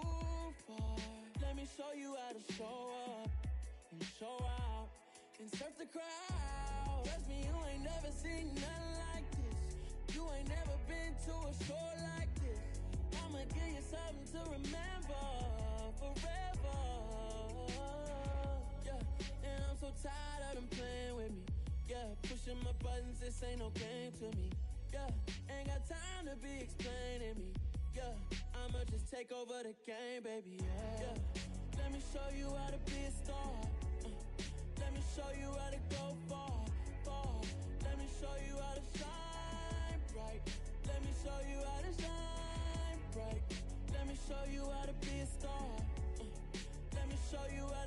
far. Let me show you how to show up and show out and surf the crowd. Trust me, you ain't never seen nothing like this. You ain't never been to a show like this. I'ma give you something to remember forever. Yeah, and I'm so tired of them playing with me. Yeah, pushing my buttons, this ain't no game to me. Yeah, ain't got time to be explaining me. Yeah, I'ma just take over the game, baby. Yeah, let me show you how to be a star. Let me show you how to go far, far. Let me show you how to shine bright. Let me show you how to shine bright. Let me show you how to be a star. Let me show you how